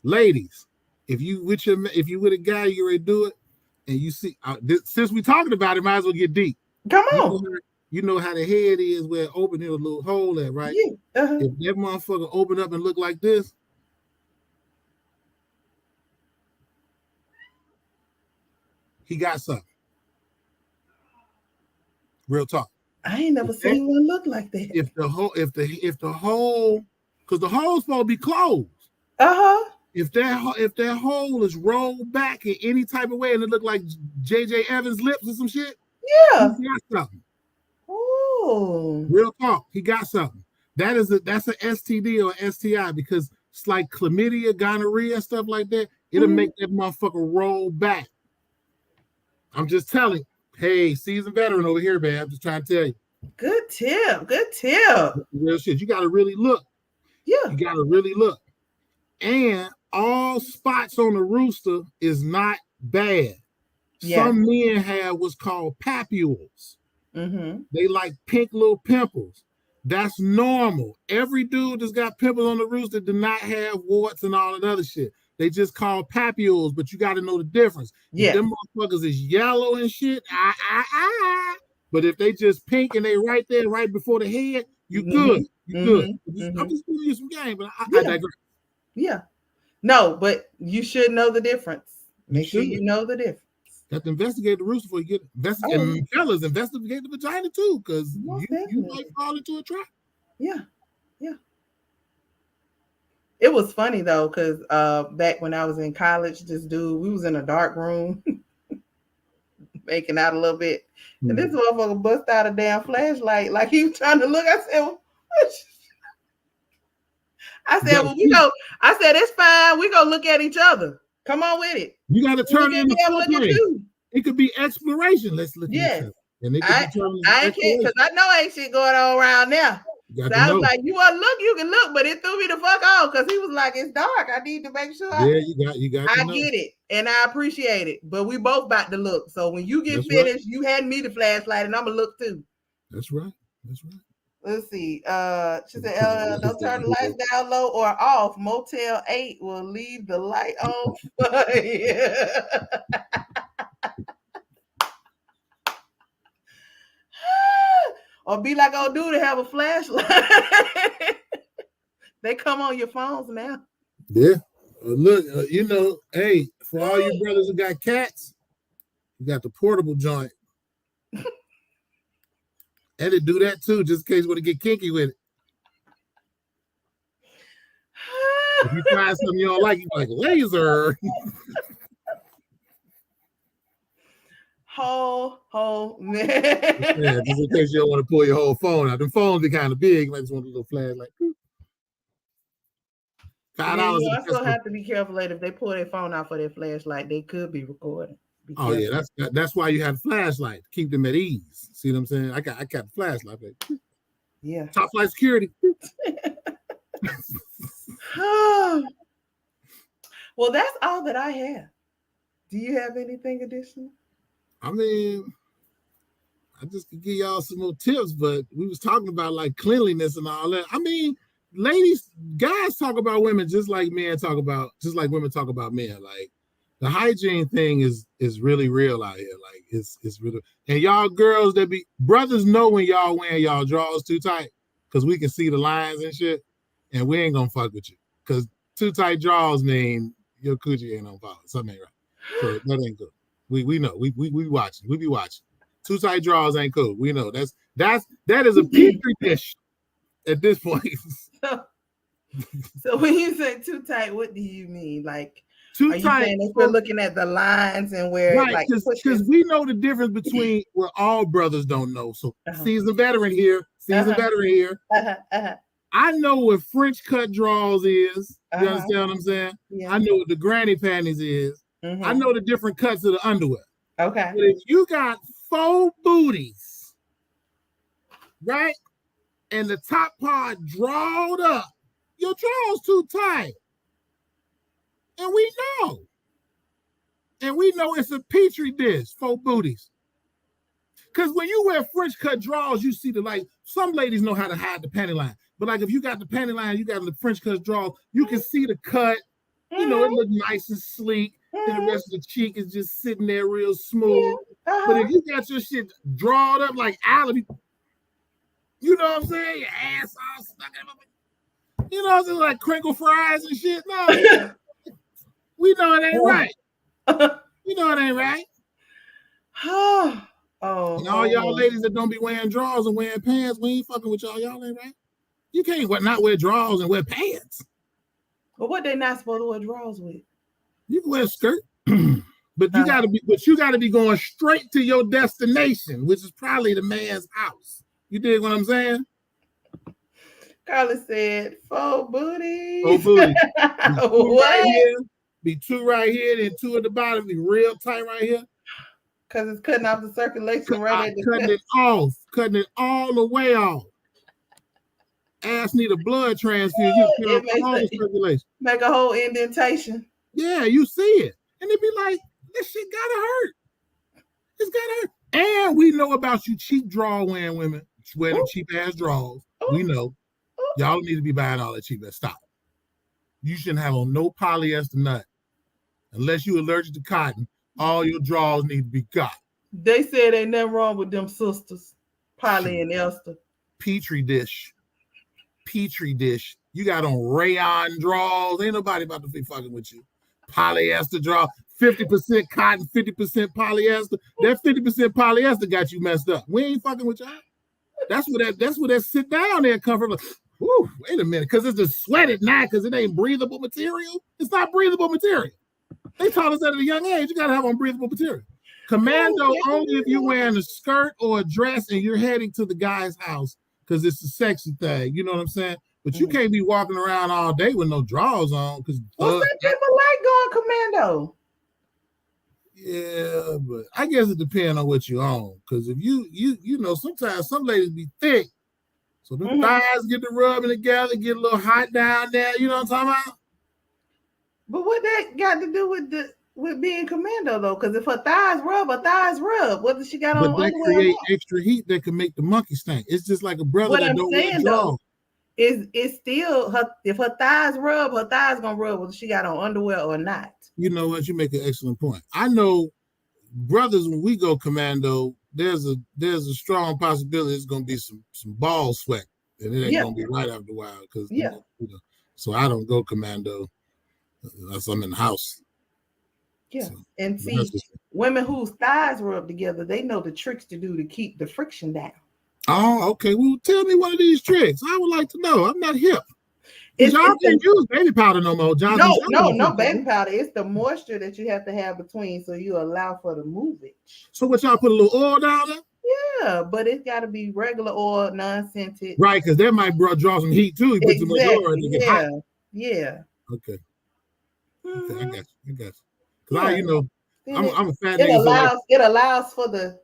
B: Ladies, if you with a guy, you ready to do it, and you see, since we talking about it, might as well get deep.
A: Come on.
B: You know how the head is where it open in a little hole at, right?
A: Yeah.
B: If that motherfucker open up and look like this, he got something. Real talk.
A: I ain't never seen one look like that.
B: If the hole, because the hole's supposed to be closed. If that hole is rolled back in any type of way and it look like J.J. Evans' lips or some shit,
A: yeah,
B: he got something.
A: Oh,
B: real talk, he got something. That's an STD or STI because it's like chlamydia, gonorrhea, stuff like that. It'll make that motherfucker roll back. I'm just telling. Hey, seasoned veteran over here, man. I'm just trying to tell you.
A: Good tip.
B: Real shit. You got to really look.
A: Yeah.
B: You got to really look. And all spots on the rooster is not bad. Yeah. Some men have what's called papules. They like pink little pimples. That's normal. Every dude that's got pimples on the rooster do not have warts and all that other shit. They just call papules, but you got to know the difference. Yeah. If them motherfuckers is yellow and shit, but if they just pink and they right there, right before the head, you good. You good. I'm just giving you some game, but I digress.
A: Yeah. No, but you should know the difference. Make sure you know the difference.
B: You have to investigate the rooster before you get investigate. And fellas, investigate the vagina too, because you might fall into a trap.
A: Yeah. It was funny though, because back when I was in college, this dude, we was in a dark room making out a little bit. And this motherfucker bust out a damn flashlight like he was trying to look. I said, well, I said, it's fine. We gonna look at each other. Come on with it.
B: You gotta turn it into it could be exploration. Let's look at each other. And I
A: ain't kidding, because I know ain't shit going on around now.
B: You got
A: So
B: to
A: I was
B: know.
A: like, you want to look, you can look, but it threw me the fuck off because he was like, it's dark. I need to make sure
B: Yeah, you got to
A: I
B: know.
A: get it and I appreciate it. But we both about to look. So when you get
B: That's
A: finished,
B: right.
A: you hand me the flashlight and I'm gonna look too.
B: That's right. That's right.
A: Let's see. She said,
B: Turn the lights
A: don't turn the
B: down
A: lights
B: low.
A: down low or off. Motel 8 will leave the light on. Or be like old dude to have a flashlight. They come on your phones now.
B: Yeah. Look, you know, hey, for all you brothers who got cats, you got the portable joint. And it do that too, just in case you want to get kinky with it. If you find something you don't like, you like laser.
A: Man.
B: Yeah, just in case you don't want to pull your whole phone out. The phones are kind of big. You might just want a little flashlight. $5
A: You
B: at the
A: also
B: Tesco.
A: have to be careful that if they pull their phone out for their flashlight, they could be recording. Be
B: Oh
A: careful.
B: yeah, that's why you have a flashlight. Keep them at ease. See what I'm saying? I got a flashlight.
A: Yeah.
B: Top flight security.
A: Well, that's all that I have. Do you have anything additional?
B: I mean, I just could give y'all some more tips, but we was talking about like cleanliness and all that. I mean, ladies, guys talk about women just like women talk about men. Like the hygiene thing is really real out here. Like it's really, and y'all girls that be brothers know when y'all wearing y'all drawers too tight because we can see the lines and shit, and we ain't gonna fuck with you because too tight drawers mean your coochie ain't on fire. Something ain't right. So that ain't good. We know. We watching. We be watching. Too tight drawers ain't cool. We know that is a petri dish at this point.
A: So when you say too tight, what do you mean? Like,
B: Too
A: are you
B: tight.
A: saying if we're looking at the lines and where
B: Right,
A: it like
B: because we know the difference between where all brothers don't know. So seasoned veteran here, veteran here. I know what French cut drawers is. You understand what I'm saying? Yeah. I know what the granny panties is. I know the different cuts of the underwear.
A: Okay.
B: But if you got 4 booties, right, and the top part drawed up, your drawers too tight. And we know. And we know it's a petri dish, 4 booties. Because when you wear French cut drawers, you see some ladies know how to hide the panty line. But like if you got the panty line, you got the French cut drawers, you can see the cut. You know, it looks nice and sleek. And the rest of the cheek is just sitting there real smooth. But if you got your shit drawed up like Allie, you know what I'm saying? Your ass all stuck in. You know what I'm saying? Like crinkle fries and shit. No. We know it ain't right. We know it ain't right. And all y'all ladies that don't be wearing drawers and wearing pants, we ain't fucking with y'all. Y'all ain't right. You can't not wear drawers and wear pants.
A: But what they not supposed to wear drawers with?
B: You can wear a skirt. But you gotta be going straight to your destination, which is probably the man's house. You dig what I'm saying?
A: Carla said 4 booties.
B: 4 booties. Be 2 right here, then 2 at the bottom, be real tight right here.
A: Because it's cutting off the circulation right at the
B: cutting it all the way off. Ass need a blood transfusion. Circulation.
A: Make a whole indentation.
B: Yeah, you see it. And it be like, this shit gotta hurt. It's gotta hurt. And we know about you cheap draw wearing women, wearing them cheap ass draws. We know. Y'all need to be buying all that cheap ass. Stop. You shouldn't have on no polyester nut. Unless you're allergic to cotton, all your draws need to be got.
A: They said ain't nothing wrong with them sisters, Polly and Esther.
B: Petri dish. You got on rayon draws. Ain't nobody about to be fucking with you. Polyester draw, 50% cotton, 50% polyester. That 50% polyester got you messed up. We ain't fucking with y'all. That's where that sit down there come from. Whew, wait a minute, because it's just sweated now because it ain't breathable material. It's not breathable material. They taught us that at a young age. You got to have unbreathable material. Commando only if you're wearing a skirt or a dress and you're heading to the guy's house because it's a sexy thing. You know what I'm saying? But you can't be walking around all day with no drawers on. Because
A: some people like going commando.
B: Yeah, but I guess it depends on what you own. Because if you know, sometimes some ladies be thick. So the thighs get to rubbing together, get a little hot down there. You know what I'm talking about?
A: But what that got to do with being commando though? Because if her thighs rub, whether she got
B: But
A: on
B: that
A: underwear or
B: create
A: not.
B: extra heat that can make the monkey stink. It's just like a brother
A: What
B: that
A: I'm
B: don't wear
A: saying
B: drawers.
A: though is it's still her. If her thighs rub, her thighs gonna rub whether she got on underwear or not.
B: You know what? You make an excellent point. I know brothers when we go commando, there's a strong possibility it's gonna be some ball sweat, and it ain't gonna be right after a while because so I don't go commando unless I'm in the house.
A: Yeah, so, and see, women whose thighs rub together, they know the tricks to do to keep the friction down.
B: Oh, okay. Well, tell me one of these tricks. I would like to know. I'm not hip. Y'all can't use baby powder no more, John.
A: No baby powder. It's the moisture that you have to have between so you allow for the movement.
B: So what, y'all put a little oil down there?
A: Yeah, but it's got to be regular oil, non-scented.
B: Right, because that might draw some heat too. You put too much oil and it get hot.
A: Yeah.
B: Okay. Okay, I got you. Because I'm a fat
A: nigga.
B: So
A: it allows for the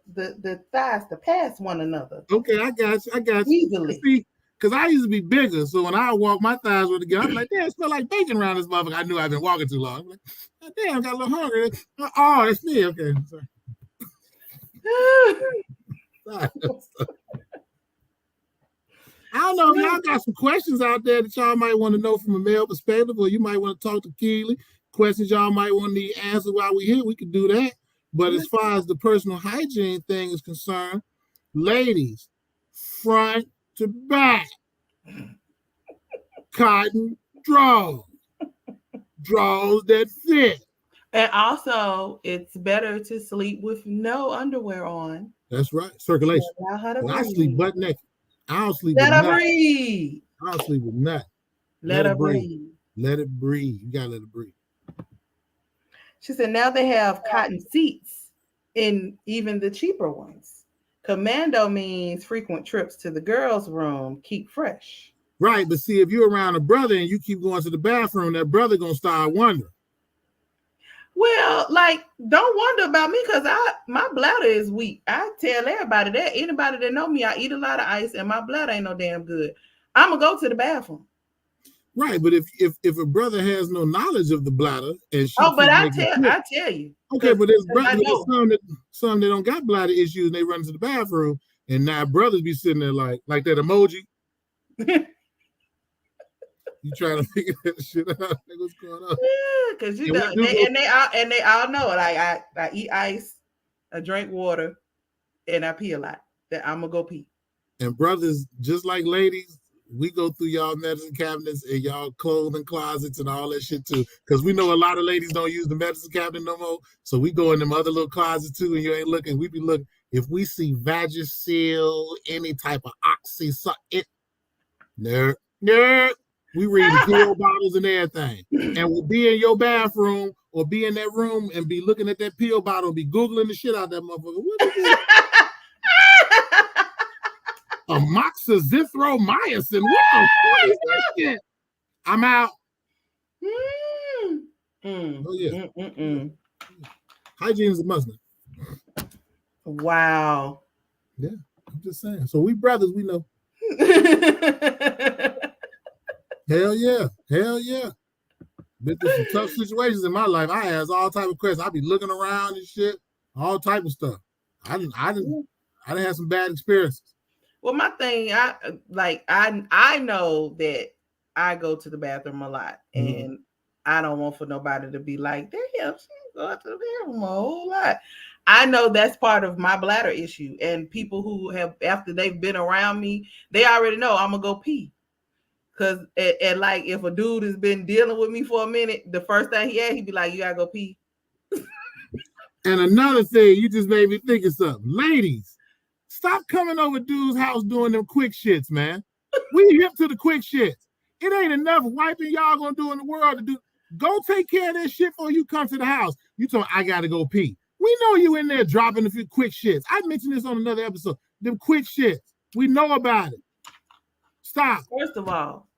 A: thighs to pass one another.
B: Okay, I got you.
A: Easily.
B: See, because I used to be bigger, so when I walk, my thighs were together. I'm like, damn, it smell like bacon around this motherfucker. I knew I've been walking too long. I'm like, oh, damn, I got a little hungry. Oh, it's me. Okay, sorry. I don't know if y'all got some questions out there that y'all might want to know from a male perspective, or you might want to talk to Keely. Questions y'all might want to answer while we're here, we could do that. But as far as the personal hygiene thing is concerned, ladies, front to back, cotton drawers that fit.
A: And also, it's better to sleep with no underwear on.
B: That's right. Circulation. I sleep butt naked. I don't sleep with nothing.
A: Breathe.
B: I don't sleep with nothing.
A: Let her breathe.
B: Let it breathe. You gotta let it breathe.
A: She said now they have cotton seats in even the cheaper ones. Commando means frequent trips to the girls' room, keep fresh.
B: Right, but see, if you're around a brother and you keep going to the bathroom, that brother gonna start wondering.
A: Well, don't wonder about me because my bladder is weak. I tell everybody that. Anybody that know me, I eat a lot of ice and my bladder ain't no damn good. I'm gonna go to the bathroom.
B: Right, but if a brother has no knowledge of the bladder and
A: I tell you.
B: Okay, but there's some that don't got bladder issues and they run to the bathroom, and now brothers be sitting there like that emoji. You trying to figure that shit out? Like, what's going on?
A: Yeah, because they all know. Like I eat ice, I drink water, and I pee a lot. That I'm gonna go pee.
B: And brothers, just like ladies, we go through y'all medicine cabinets and y'all clothing closets and all that shit too. Because we know a lot of ladies don't use the medicine cabinet no more. So we go in them other little closets too, and you ain't looking. We be looking. If we see Vagisil, any type of oxy, nerd. We reading pill bottles and everything. And we'll be in your bathroom or be in that room and be looking at that pill bottle and be Googling the shit out of that motherfucker. What is this? Amoxicillin. What the fuck is that shit? I'm out. Oh, yeah. Hygiene is a must.
A: Wow.
B: Yeah, I'm just saying. So we brothers, we know. Hell yeah. Been through some tough situations in my life. I ask all type of questions. I be looking around and shit, all type of stuff. I didn't have some bad experiences. Well,
A: my thing, I know that I go to the bathroom a lot, and I don't want for nobody to be like, damn, she's going to the bathroom a whole lot. I know that's part of my bladder issue, and people who have, after they've been around me, they already know I'm gonna go pee. Cause and like if a dude has been dealing with me for a minute, the first thing he'd be like, "You gotta go pee."
B: And another thing, you just made me think of something. Ladies, stop coming over dude's house doing them quick shits, man. We hip to the quick shits. It ain't enough wiping y'all gonna do in the world to do. Go take care of that shit before you come to the house. You told me, I gotta go pee. We know you in there dropping a few quick shits. I mentioned this on another episode. Them quick shits. We know about it. Stop.
A: First of all,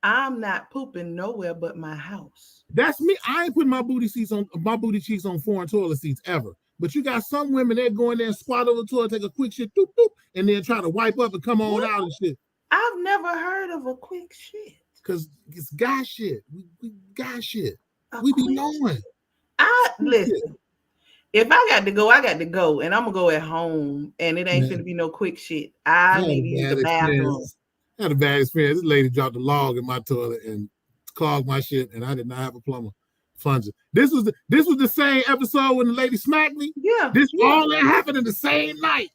A: I'm not pooping nowhere but my house.
B: That's me. I ain't putting my booty cheeks on foreign toilet seats ever. But you got some women that go in there and squat over the toilet, take a quick shit, doop, doop, and then try to wipe up and come on out and shit.
A: I've never heard of a quick shit.
B: Because it's guy shit. We guy shit.
A: A
B: We be
A: quick
B: knowing.
A: shit. Listen. If I got to go, I got to go, and I'm gonna go at home, and it ain't finna be no quick shit. I need to use the bathroom.
B: I had a bad experience. This lady dropped a log in my toilet and clogged my shit, and I did not have a plumber plunger. This was the same episode when the lady smacked me.
A: Yeah,
B: all that happened in the same night.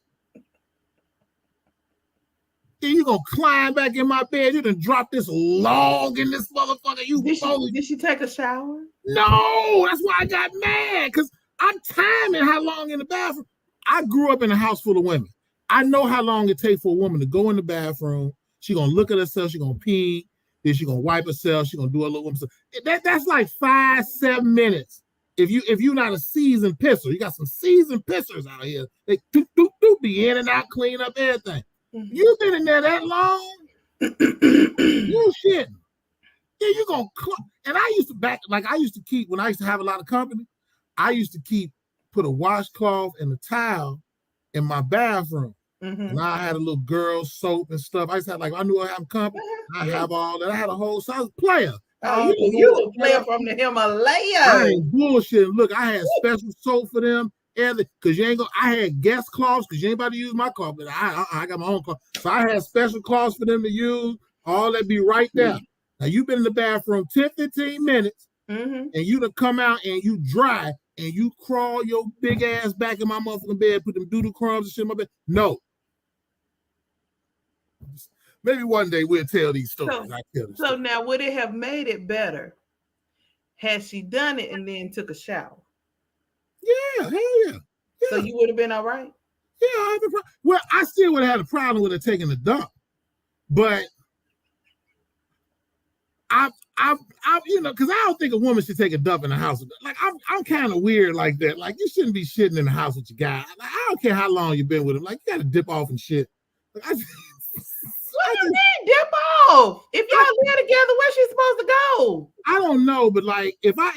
B: Then you gonna climb back in my bed? You done drop this log in this motherfucker.
A: Did she take a shower?
B: No, that's why I got mad, because I'm timing how long in the bathroom. I grew up in a house full of women. I know how long it takes for a woman to go in the bathroom. She gonna look at herself. She gonna pee. Then she gonna wipe herself. She gonna do a little woman stuff. That's like 5-7 minutes. If you're not a seasoned pisser, you got some seasoned pissers out here. They do be in and out, clean up everything. Mm-hmm. You been in there that long? You shitting. Yeah, you gonna and I used to keep, when I used to have a lot of company, I used to put a washcloth and a towel in my bathroom. Mm-hmm. And I had a little girl soap and stuff. I used to have, I knew I had company. I have all that. I had a whole, so I was a player.
A: Oh, you a player from the Himalayas.
B: I ain't bullshit. Look, I had special soap for them. Because you ain't gonna, I had guest cloths, because you ain't about to use my cloth, but I got my own cloth. So I had special cloths for them to use. All that be right there. Mm-hmm. Now you've been in the bathroom 10-15 minutes, and you done come out and you dry, and you crawl your big ass back in my motherfucking bed, put them doodle crumbs and shit in my bed. No. Maybe one day we'll tell these stories.
A: So now, would it have made it better had she done it and then took a shower?
B: Yeah, hell yeah.
A: So you would have been all right?
B: Yeah, well, I still would have had a problem with her taking a dump, but I because I don't think a woman should take a dump in the house. Like, I'm kind of weird like that. Like, you shouldn't be shitting in the house with your guy. Like, I don't care how long you've been with him. Like, you got to dip off and shit. Like,
A: what do you mean dip off? If y'all live together, where's she supposed to go?
B: I don't know, but like, if I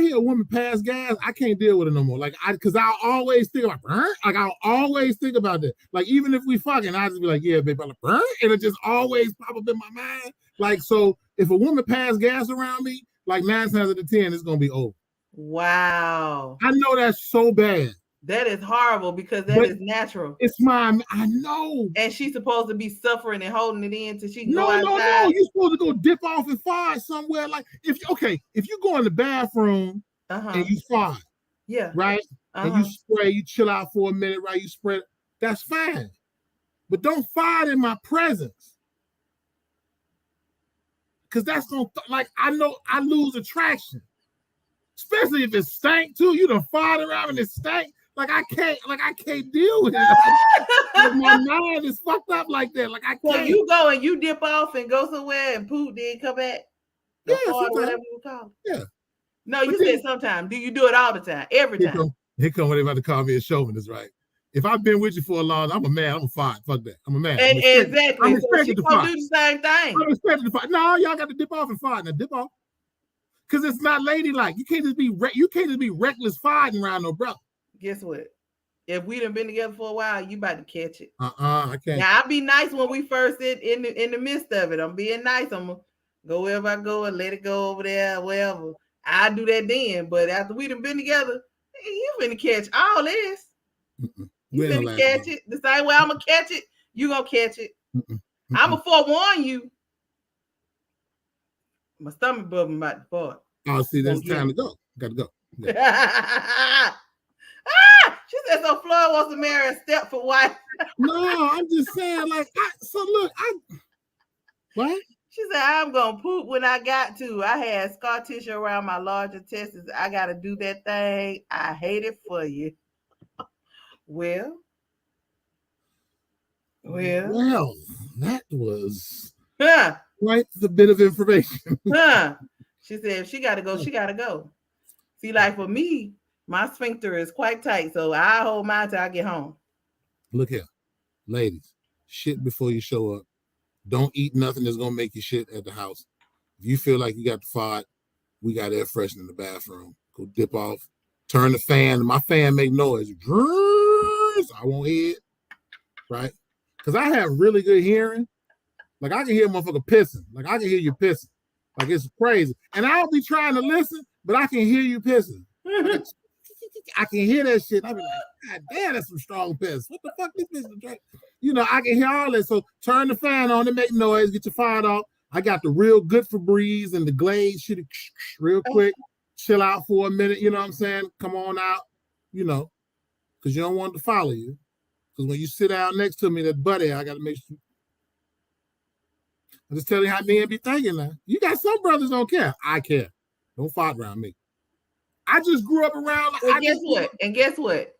B: hear a woman pass gas, I can't deal with it no more. Like, because I'll always think about I'll always think about that. Like, even if we fucking, I just be like, yeah, babe, I'm like, and it just always pop up in my mind. Like, so if a woman pass gas around me, like 9 times out of 10, it's gonna be over.
A: Wow.
B: I know that's so bad.
A: That is horrible, because that is natural.
B: It's mine. I know.
A: And she's supposed to be suffering and holding it in till she can go outside.
B: No. You're supposed to go dip off and fart somewhere. Like, if you go in the bathroom and you fart, right? And you spray, you chill out for a minute, right? You spray, that's fine. But don't fart in my presence. Because that's gonna, I know I lose attraction. Especially if it stank too. You done fart around and it stank. Like, I can't deal with it. Like, my mind is fucked up like that. Like, I can't.
A: So you go and you dip off and go somewhere and poop, then come back?
B: Yeah,
A: whatever you call it.
B: Yeah.
A: No, you said sometimes. Do you do it all the time? Every time?
B: Here come when they about to call me a chauvinist, right? If I've been with you for a long time, I'm a man. I'm a fart. Fuck that. I'm a man.
A: Exactly.
B: I'm expected to fart.
A: Do the same thing.
B: I'm expected to fart. No, y'all got to dip off and fart. Now dip off. Because it's not ladylike. You can't just be reckless farting around no brother.
A: Guess what? If we done been together for a while, you about to catch it.
B: I can't.
A: Now, I'll be nice when we first in the midst of it. I'm being nice. I'm gonna go wherever I go and let it go over there, wherever. I do that then. But after we done been together, you finna catch all this. You finna catch it. The same way I'm gonna catch it, you gonna catch it. I'm gonna forewarn you. My stomach bubbling about to fart.
B: Oh, see, that's time to go. Gotta go.
A: She said, so Floyd wants to marry a Stepford wife.
B: No, I'm just saying, like, what?
A: She said, I'm gonna poop when I got to. I had scar tissue around my large intestines. I gotta do that thing. I hate it for you. Well,
B: that was quite the bit of information.
A: She said, if she gotta go, she gotta go. See, like for me, my sphincter is quite tight, so I hold mine till I get home.
B: Look here, ladies, shit before you show up. Don't eat nothing that's gonna make you shit at the house. If you feel like you got to fart, we got air freshener in the bathroom. Go dip off, turn the fan. My fan make noise. I won't hear it, right? Because I have really good hearing. Like I can hear a motherfucker pissing. Like I can hear you pissing. Like it's crazy. And I'll be trying to listen, but I can hear you pissing. Like I can hear that shit. I'll be like, God damn, that's some strong piss. What the fuck this bitch drink? You know, I can hear all that. So turn the fan on and make noise, get your fire off. I got the real good Febreze and the Glade shit real quick. Chill out for a minute, you know what I'm saying? Come on out, you know, because you don't want to follow you. Because when you sit down next to me, that buddy, I got to make sure. I'm just telling you how men be thinking now. You got some brothers don't care. I care. Don't fight around me. I just grew up around.
A: Well, guess what?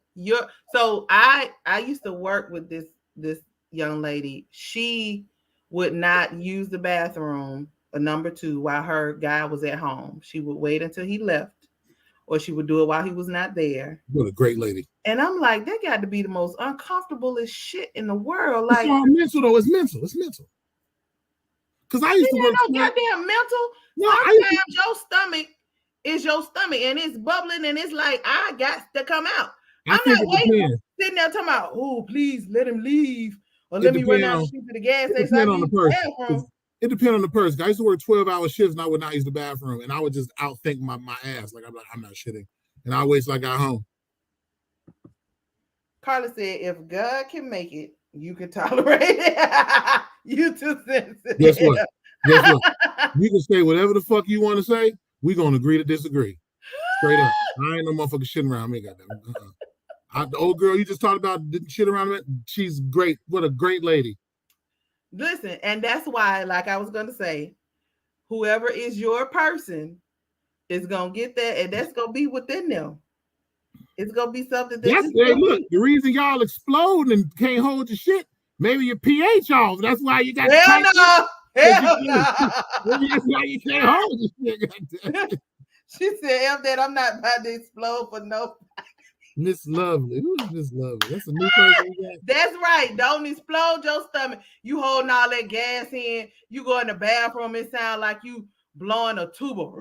A: So I used to work with this young lady. She would not use the bathroom, a number 2, while her guy was at home. She would wait until he left, or she would do it while he was not there.
B: What a great lady.
A: And I'm like, that got to be the most uncomfortablest shit in the world.
B: It's
A: Like,
B: all mental though. It's mental. It's mental. Because I used to work.
A: No goddamn mental. No, sometimes your stomach is your stomach and it's bubbling and it's like, I got to come out. I'm not waiting, sitting there talking about, oh, please let him leave. Or let me run down the street to the gas station.
B: It depends on the person. I used to work 12-hour shifts and I would not use the bathroom. And I would just outthink my ass. Like, I'm not shitting. And I wait till I got home.
A: Carla said, if God can make it, you can tolerate it. You too sensitive.
B: Guess what? You can say whatever the fuck you want to say. We're going to agree to disagree. Straight up. I ain't no motherfucker shitting around me. Goddamn. The old girl you just talked about didn't shit around me. She's great. What a great lady.
A: Listen, and that's why, like I was going to say, whoever is your person is going to get that, and that's going to be within them. It's going to be something that
B: look, the reason y'all explode and can't hold your shit, maybe your pH off. That's why you got
A: Hell no.
B: Maybe that's why you can't hold your shit.
A: She said, F that I'm not about to explode for no.
B: Miss Lovely. Who's Miss Lovely? That's a new person we got.
A: That's right. Don't explode your stomach. You holding all that gas in. You go in the bathroom, it sound like you blowing a tuba.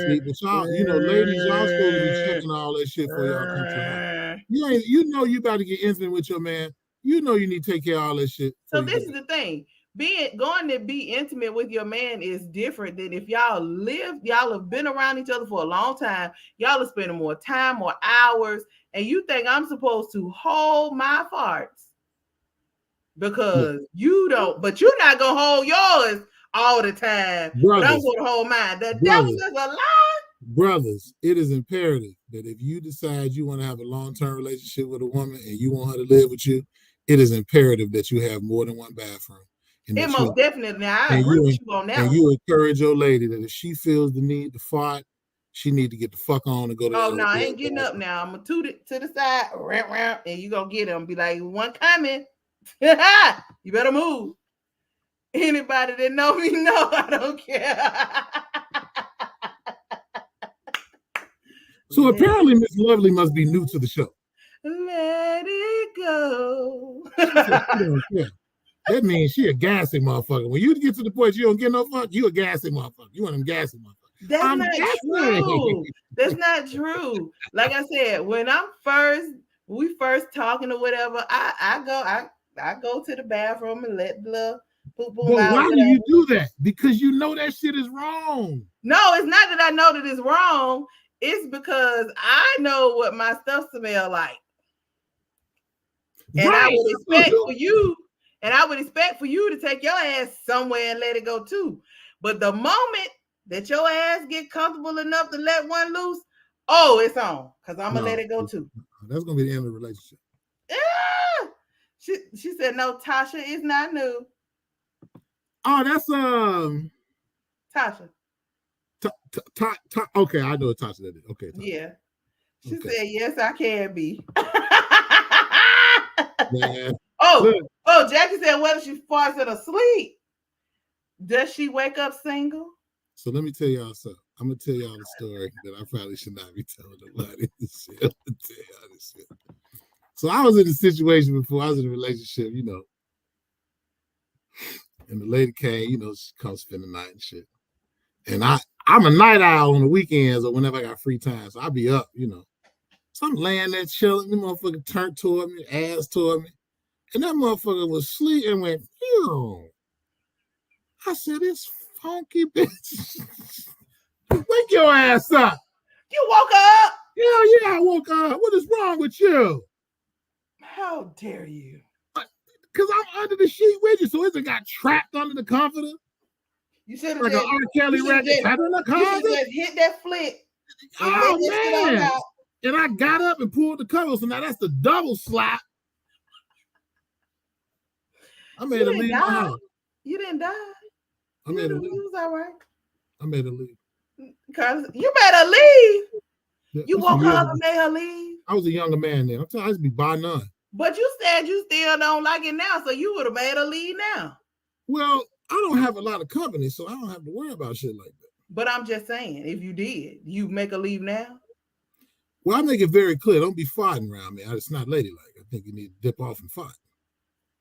B: See, but y'all, you know, ladies, y'all supposed to be checking all that shit for y'all come to out. You know you about to get intimate with your man. You know you need to take care of all that shit.
A: So this is the thing. Going to be intimate with your man is different than if y'all have been around each other for a long time. Y'all are spending more time, more hours, and you think I'm supposed to hold my farts because you don't, but you're not gonna hold yours all the time. Brothers, but I'm gonna hold mine. The devil is a lie.
B: Brothers, it is imperative that if you decide you want to have a long-term relationship with a woman and you want her to live with you, it is imperative that you have more than one bathroom.
A: It most definitely. I agree with you on that.
B: And you encourage your lady that if she feels the need to fart, she need to get the fuck on and go to.
A: Oh no, I ain't getting up now. I'm gonna toot it to the side, and you gonna get him. Be like, one coming. You better move. Anybody that know me know I don't care.
B: So apparently, Miss Lovely must be new to the show.
A: Let it go.
B: That means she a gassy motherfucker. When you get to the point you don't get no fuck, you a gassy motherfucker. You one of them gassy motherfuckers.
A: That's not true. That's not true. Like I said, when we first talking or whatever, I go to the bathroom and let the poop out.
B: But why do you do that? Because you know that shit is wrong.
A: No, it's not that I know that it's wrong. It's because I know what my stuff smell like. And I would expect for you. And I would expect for you to take your ass somewhere and let it go too. But the moment that your ass get comfortable enough to let one loose, oh, it's on. Because I'm going to let it go too.
B: That's going to be the end of the relationship.
A: Yeah. She said, no, Tasha is not new.
B: Oh, that's
A: Tasha.
B: Okay, I know what Tasha did. Okay. Tasha.
A: Yeah. She said, yes, I can be.
B: Yeah.
A: Oh, Jackie said, whether she farts in her sleep, does she wake up single?
B: So let me tell y'all something. I'm going to tell y'all a story that I probably should not be telling nobody. I'm going to tell y'all this shit. So I was in a situation before. I was in a relationship, you know. And the lady came, you know, she comes spend the night and shit. And I'm a night owl on the weekends or whenever I got free time. So I'll be up, you know. So I'm laying there chilling. The motherfucker turned toward me, ass toward me. And that motherfucker was asleep and went, ew. I said, this funky bitch. Wake your ass up.
A: You woke up?
B: Hell yeah, I woke up. What is wrong with you?
A: How dare you?
B: Because I'm under the sheet with you, so it got trapped under the comforter.
A: You should have
B: like
A: just,
B: an R. Kelly record, trapped in the
A: you should
B: comforter.
A: just hit that flick.
B: Oh, man. And I got up and pulled the cover, so now that's the double slap. I made her leave my house.
A: You didn't die.
B: I made her leave.
A: You was all right.
B: I made her leave.
A: Because you made her leave.
B: Yeah,
A: you woke up and made her leave.
B: I was a younger man then. I'm telling you, I used to be by none.
A: But you said you still don't like it now, so you would have made her leave now.
B: Well, I don't have a lot of company, so I don't have to worry about shit like that.
A: But I'm just saying, if you did, you make her leave now?
B: Well, I make it very clear. Don't be fighting around me. It's not ladylike. I think you need to dip off and fight.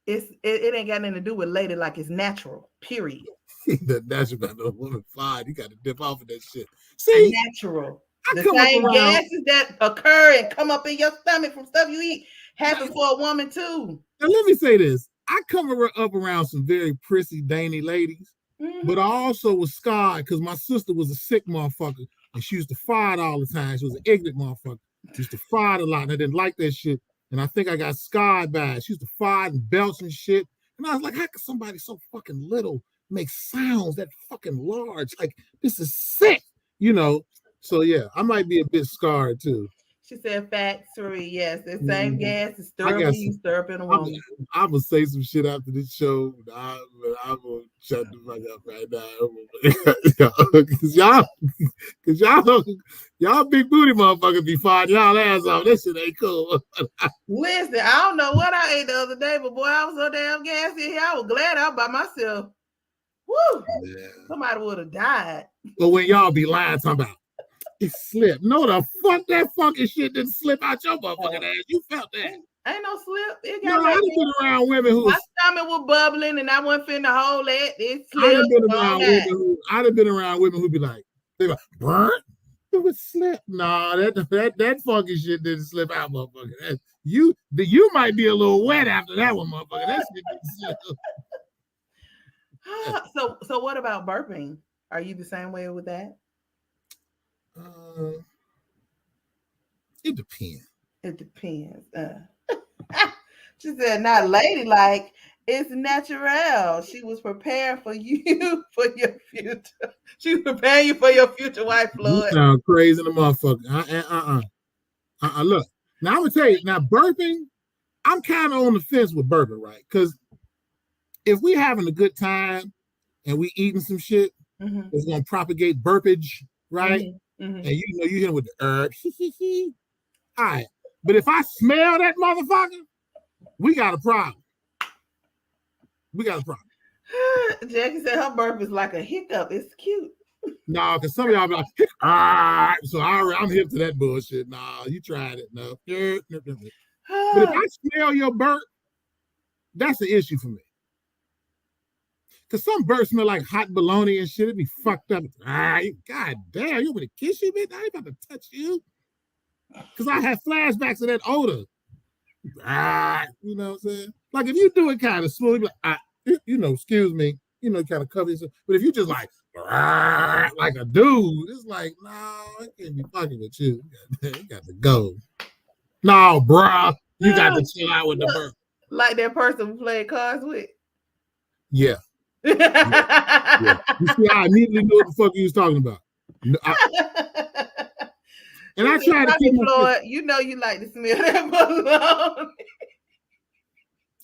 A: It ain't got nothing to do with ladylike. It's natural, period.
B: That's about no woman fight. You got to dip off of that shit. See?
A: Natural. The same gases that occur and come up in your stomach from stuff you eat happen for a woman too.
B: Now let me say this. I come up around some very prissy, dainty ladies, but I also was scarred because my sister was a sick motherfucker and she used to fight all the time. She was an ignorant motherfucker. She used to fight a lot and I didn't like that shit. And I think I got scarred by it. She used to fight and belch and shit. And I was like, how could somebody so fucking little make sounds that fucking large? Like, this is sick, you know? So yeah, I might be a bit scarred too.
A: She said factory, yes. The same gas is stirring you, stirring a woman.
B: I'm going to say some shit after this show. I'm going to shut the fuck up right now. Because y'all big booty motherfuckers be fighting y'all ass off. This shit ain't cool.
A: Listen, I don't know what I ate the other day, but boy, I was so damn gassy here. I was glad I was by myself. Woo! Yeah. Somebody would have died.
B: But when y'all be lying, talking about, it slipped. No, the fuck that fucking shit didn't slip out your motherfucking ass. You felt that.
A: Ain't no slip. It
B: got I done been around women who
A: my stomach was bubbling and I wasn't finna hold it. It slipped.
B: I done been around women who be like, burnt? It would slip. Nah, that fucking shit didn't slip out, motherfucker. You might be a little wet after that one, motherfucker. That shit didn't
A: slip. So what about burping? Are you the same way with that?
B: It depends.
A: It depends. She said, not ladylike, it's natural. She was preparing for you for your future. She was preparing you for your future wife, Floyd.
B: You sound crazy in the motherfucker. Look, now I'm gonna tell you, now burping, I'm kind of on the fence with burping, right? Because if we having a good time and we eating some shit, it's gonna propagate burpage, right? And you know you hit him with the herb. All right. But if I smell that motherfucker, we got a problem.
A: Jackie said her burp is like a hiccup. It's cute.
B: No, because some of y'all be like, so I'm hip to that bullshit. Nah, you tried it. No. But if I smell your burp, that's the issue for me. Because some burps smell like hot bologna and shit. It be fucked up. God damn, you want me to kiss you, bitch? I ain't about to touch you. Because I have flashbacks of that odor. You know what I'm saying? Like if you do it kind of smooth, like, excuse me, kind of cover yourself. But if you just like a dude, it's like, no, I can't be fucking with you. You got to go. No, bruh, you got to chill out with the burp.
A: Like that person we played cards with?
B: Yeah. Yeah. You see, I immediately knew what the fuck you was talking about. And I try to keep
A: Floyd, you know you like to smell that bologna.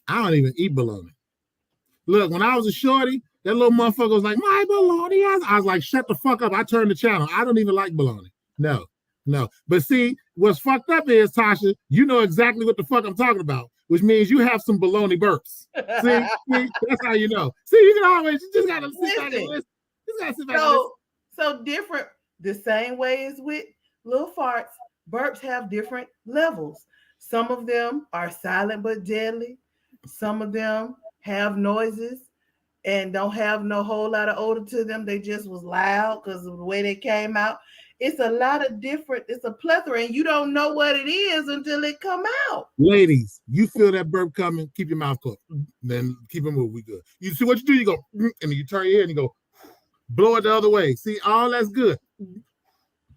B: I don't even eat bologna. Look, when I was a shorty, that little motherfucker was like, my bologna. I was like, shut the fuck up. I turned the channel. I don't even like bologna. No. But see, what's fucked up is, Tasha, you know exactly what the fuck I'm talking about, which means you have some bologna burps. See, that's how you know. See, you can always, you just got to sit back and listen. You got to sit back and listen.
A: So different, the same way as with little farts, burps have different levels. Some of them are silent but deadly. Some of them have noises and don't have no whole lot of odor to them. They just was loud because of the way they came out. it's a lot of different, it's a plethora, and you don't know what it is until it come out.
B: Ladies, you feel that burp coming, keep your mouth closed. Then keep it moving. We good. You see what you do, you go, and then you turn your head and you go, blow it the other way. See, all that's good.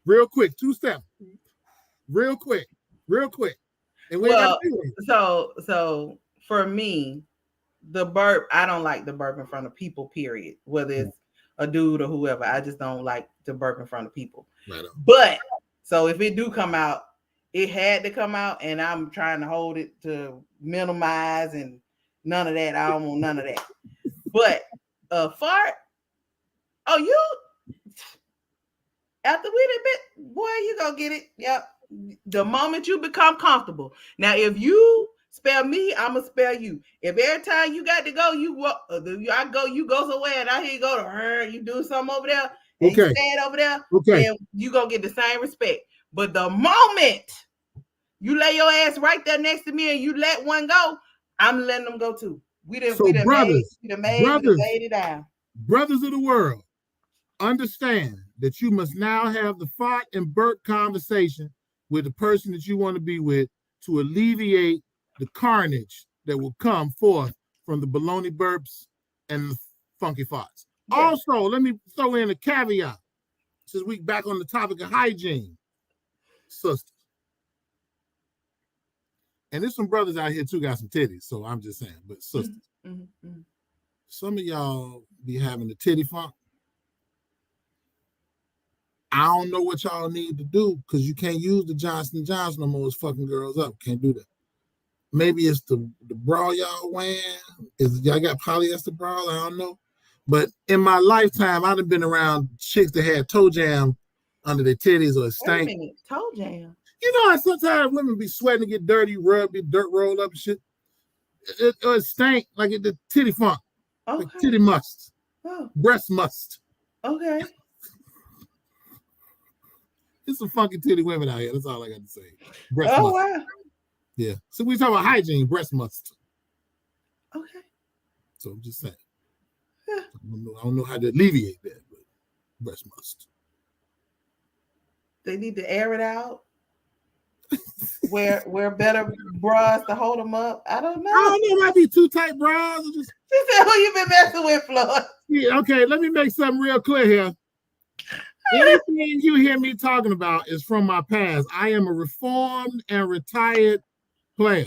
B: Real quick, 2 steps. Real quick. And we ain't got to do it.
A: So for me, the burp, I don't like the burp in front of people, period. Whether it's a dude or whoever, I just don't like to burp in front of people.
B: Right.
A: But so if it do come out, it had to come out, and I'm trying to hold it to minimize and none of that. I don't want none of that. But a fart, oh, you after we did bit, boy, you gonna get it. Yep. The moment you become comfortable. Now, if you spell me, I'ma spell you. If every time you got to go, I go, you go somewhere, and I hear you go to her, you do something over there, and you stand over there, then you gonna get the same respect. But the moment you lay your ass right there next to me and you let one go, I'm letting them go too. We done made it down.
B: Brothers of the world, understand that you must now have the fart and burp conversation with the person that you want to be with to alleviate the carnage that will come forth from the baloney burps and the funky farts. Yeah. Also, let me throw in a caveat, since we back on the topic of hygiene, sisters. And there's some brothers out here too got some titties, so I'm just saying, but sisters. Mm-hmm. Some of y'all be having the titty funk. I don't know what y'all need to do, because you can't use the Johnson & Johnson no more. It's fucking girls up. Can't do that. Maybe it's the bra y'all wearing. Y'all got polyester bras? I don't know. But in my lifetime, I've been around chicks that had toe jam under their titties or a stank.
A: Wait a minute, toe jam?
B: You know how sometimes women be sweating, get dirty, rub, get dirt rolled up and shit? It stank like the titty funk. Okay. Like titty must. Oh. Breast must.
A: Okay.
B: There's some funky titty women out here. That's all I got to say. Breast must. Wow. Yeah. So we talk about hygiene, breast must.
A: Okay.
B: So I'm just saying. Yeah. I don't know how to alleviate that, but breast must.
A: They need to air it out. wear better bras to hold them up. I don't know.
B: It might be too tight bras.
A: She said, who you been messing with, Floyd?
B: Yeah, okay, let me make something real clear here. Anything you hear me talking about is from my past. I am a reformed and retired player.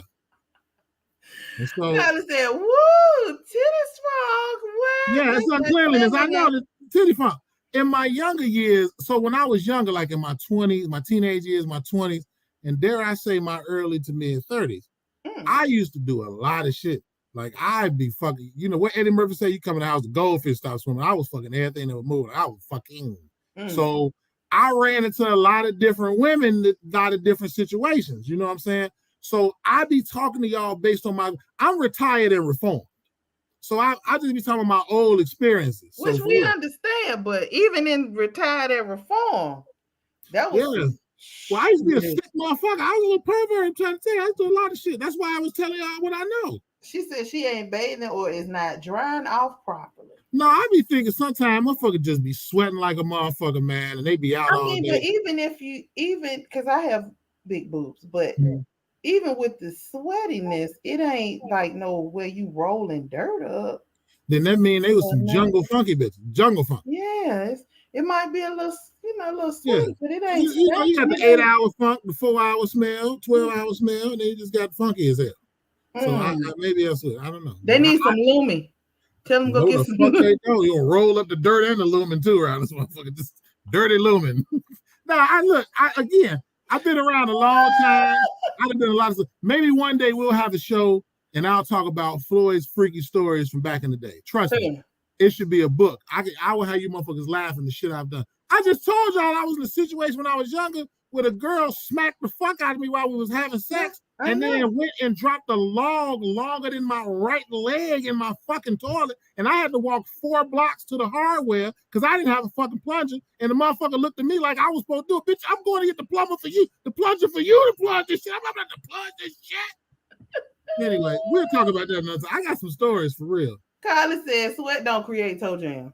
B: And so,
A: Tyler said, woo, titty strong. Well,
B: yeah, it's uncleanliness. I know the titty funk. In my younger years, so when I was younger, like in my 20s, my teenage years, my 20s, and dare I say my early to mid 30s, I used to do a lot of shit. Like I'd be fucking, you know what Eddie Murphy said, you come in the house, the goldfish stop swimming. I was fucking everything that was moving. I was fucking. So I ran into a lot of different women, a lot of different situations. You know what I'm saying? So I be talking to y'all based on I'm retired and reformed. So I just be talking about my old experiences.
A: Which we understand, but even in retired and reformed, that was...
B: Yeah. Well, I used to be a sick motherfucker. I was a little pervert. I'm trying to tell you, I used to do a lot of shit. That's why I was telling y'all what I know.
A: She said she ain't bathing or is not drying off properly.
B: No, I be thinking sometimes motherfucker just be sweating like a motherfucker, man, and they be out all day.
A: But even because I have big boobs, but even with the sweatiness, it ain't like where you rolling dirt up.
B: Then that mean they was some jungle funky bitches. Jungle funk.
A: Yes. It might be a little sweet, but it ain't.
B: You got the 8-hour funk, the 4-hour smell, 12-hour smell, and they just got funky as hell. So maybe that's it. I don't know.
A: They need some Lumen. Tell them go get some Lumen.
B: They don't. You'll roll up the dirt and the Lumen too around this motherfucker. Just dirty Lumen. I've been around a long time. I've done a lot of stuff. Maybe one day we'll have a show and I'll talk about Floyd's freaky stories from back in the day. Trust me. It should be a book. I will have you motherfuckers laughing the shit I've done. I just told y'all I was in a situation when I was younger where a girl smacked the fuck out of me while we was having sex and then went and dropped a log longer than my right leg in my fucking toilet. And I had to walk 4 blocks to the hardware because I didn't have a fucking plunger. And the motherfucker looked at me like I was supposed to do it. Bitch, I'm going to get the plumber for you. The plunger for you to plunge this shit. I'm not about to plunge this shit. Anyway, we'll talk about that another time. I got some stories for real.
A: Kylie said sweat don't create toe jam.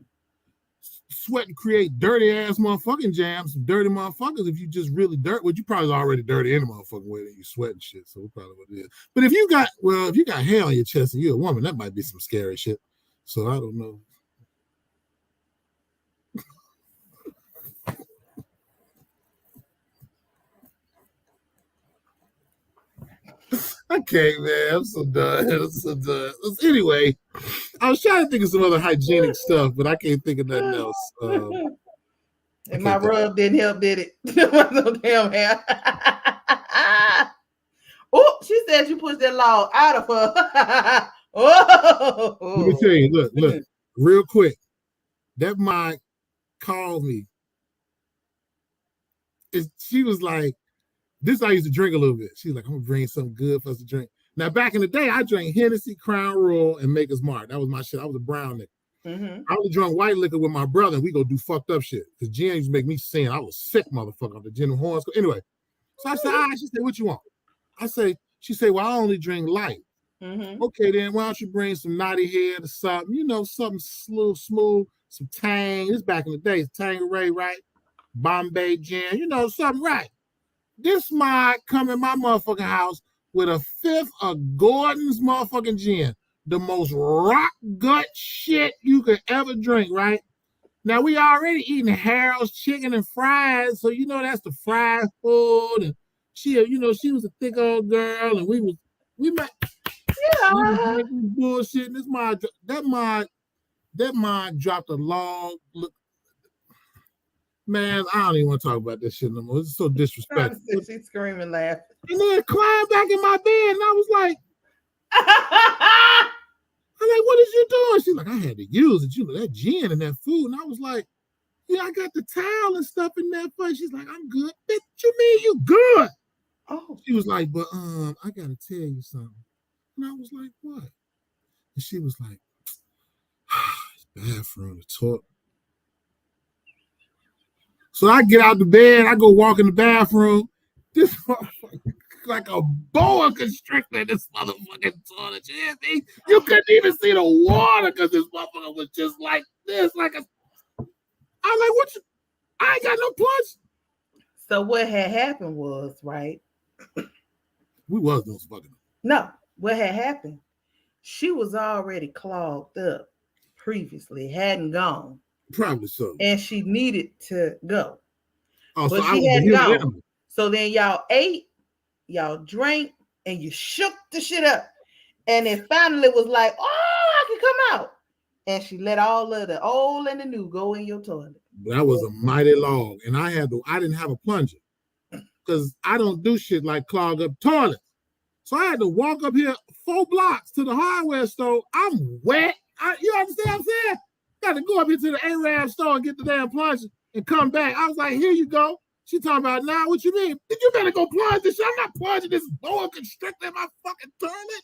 B: sweat and create dirty ass motherfucking jams, some dirty motherfuckers. If you just really dirt, well, you probably already dirty any motherfucking way that you sweat and shit. So probably what it is. But if you got hair on your chest and you're a woman, that might be some scary shit. So I don't know. Okay, man, I'm so done. Anyway, I was trying to think of some other hygienic stuff, but I can't think of nothing else.
A: And my rub didn't help, did it? No damn hair. Oh, she said you pushed that log out of her. Oh,
B: let me tell you, look, real quick. That mic called me. She was like, this I used to drink a little bit. She's like, I'm gonna bring something good for us to drink. Now, back in the day, I drank Hennessy, Crown Royal, and Maker's Mark. That was my shit. I was a brown nigga. I only drunk white liquor with my brother, and we go do fucked up shit. Because Jen used to make me sin. I was sick, motherfucker, on the gin and horns. Anyway, so I said, she said, what you want? She said, well, I only drink light. Okay, then why don't you bring some naughty head or something, something smooth, some Tang. This back in the day, Tangeray, right? Bombay gin, something right. This might come in my motherfucking house with a fifth of Gordon's motherfucking gin. The most rock gut shit you could ever drink, right? Now, we already eating Harold's chicken and fries, so that's the fried food. And she was a thick old girl, and we met bullshit. And that mod dropped a long look. Man, I don't even want to talk about this shit no more. It's so disrespectful.
A: She's screaming, laughing.
B: And then climbed back in my bed, and I was like, what is you doing? She's like, I had to use it. That gin and that food. And I was like, I got the towel and stuff in that place. She's like, I'm good. Bitch, you mean you good? Oh. She was like, but I gotta tell you something. And I was like, what? And she was like, bathroom, the toilet. So I get out the bed, I go walk in the bathroom. This motherfucker, like a boa constrictor in this motherfucking toilet. You hear me? You couldn't even see the water because this motherfucker was just like this, I'm like, what? I ain't got no plush.
A: So what had happened was, right?
B: We was those fucking.
A: No, what had happened? She was already clogged up previously, hadn't gone.
B: Probably so.
A: And she needed to go.
B: Oh,
A: but
B: so
A: she hadn't gone. So then y'all ate, y'all drank, and you shook the shit up. And it finally was like, I can come out. And she let all of the old and the new go in your toilet.
B: That was a mighty log. And I didn't have a plunger. Because I don't do shit like clog up toilets. So I had to walk up here 4 blocks to the hardware store. I'm wet. You understand what I'm saying? Got to go up here to the Arab store and get the damn plunger and come back. I was like, here you go. She talking about, nah, what you mean? You better go plunge this shit. I'm not plunging this boa constrictor in my fucking toilet.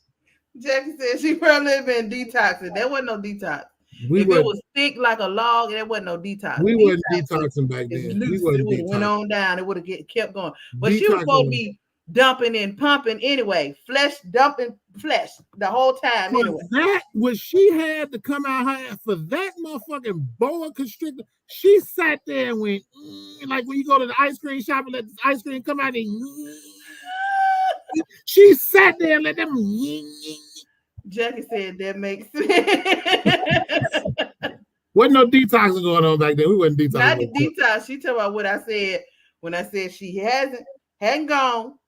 A: Jackie said she probably been detoxing. There wasn't no detox. If it was thick like a log, there wasn't no detox.
B: We wasn't detoxing back then.
A: Loose, it would have went on down. It would have kept going. But she was supposed to be dumping and pumping anyway. Dumping flesh the whole time anyway.
B: That what she had to come out her for that motherfucking boa constrictor. She sat there and went like when you go to the ice cream shop and let the ice cream come out and she sat there and let them.
A: Jackie said that makes sense.
B: Wasn't no detoxing going on back then. We wasn't detoxing.
A: Not the detox. She talking about what I said when I said she hadn't gone.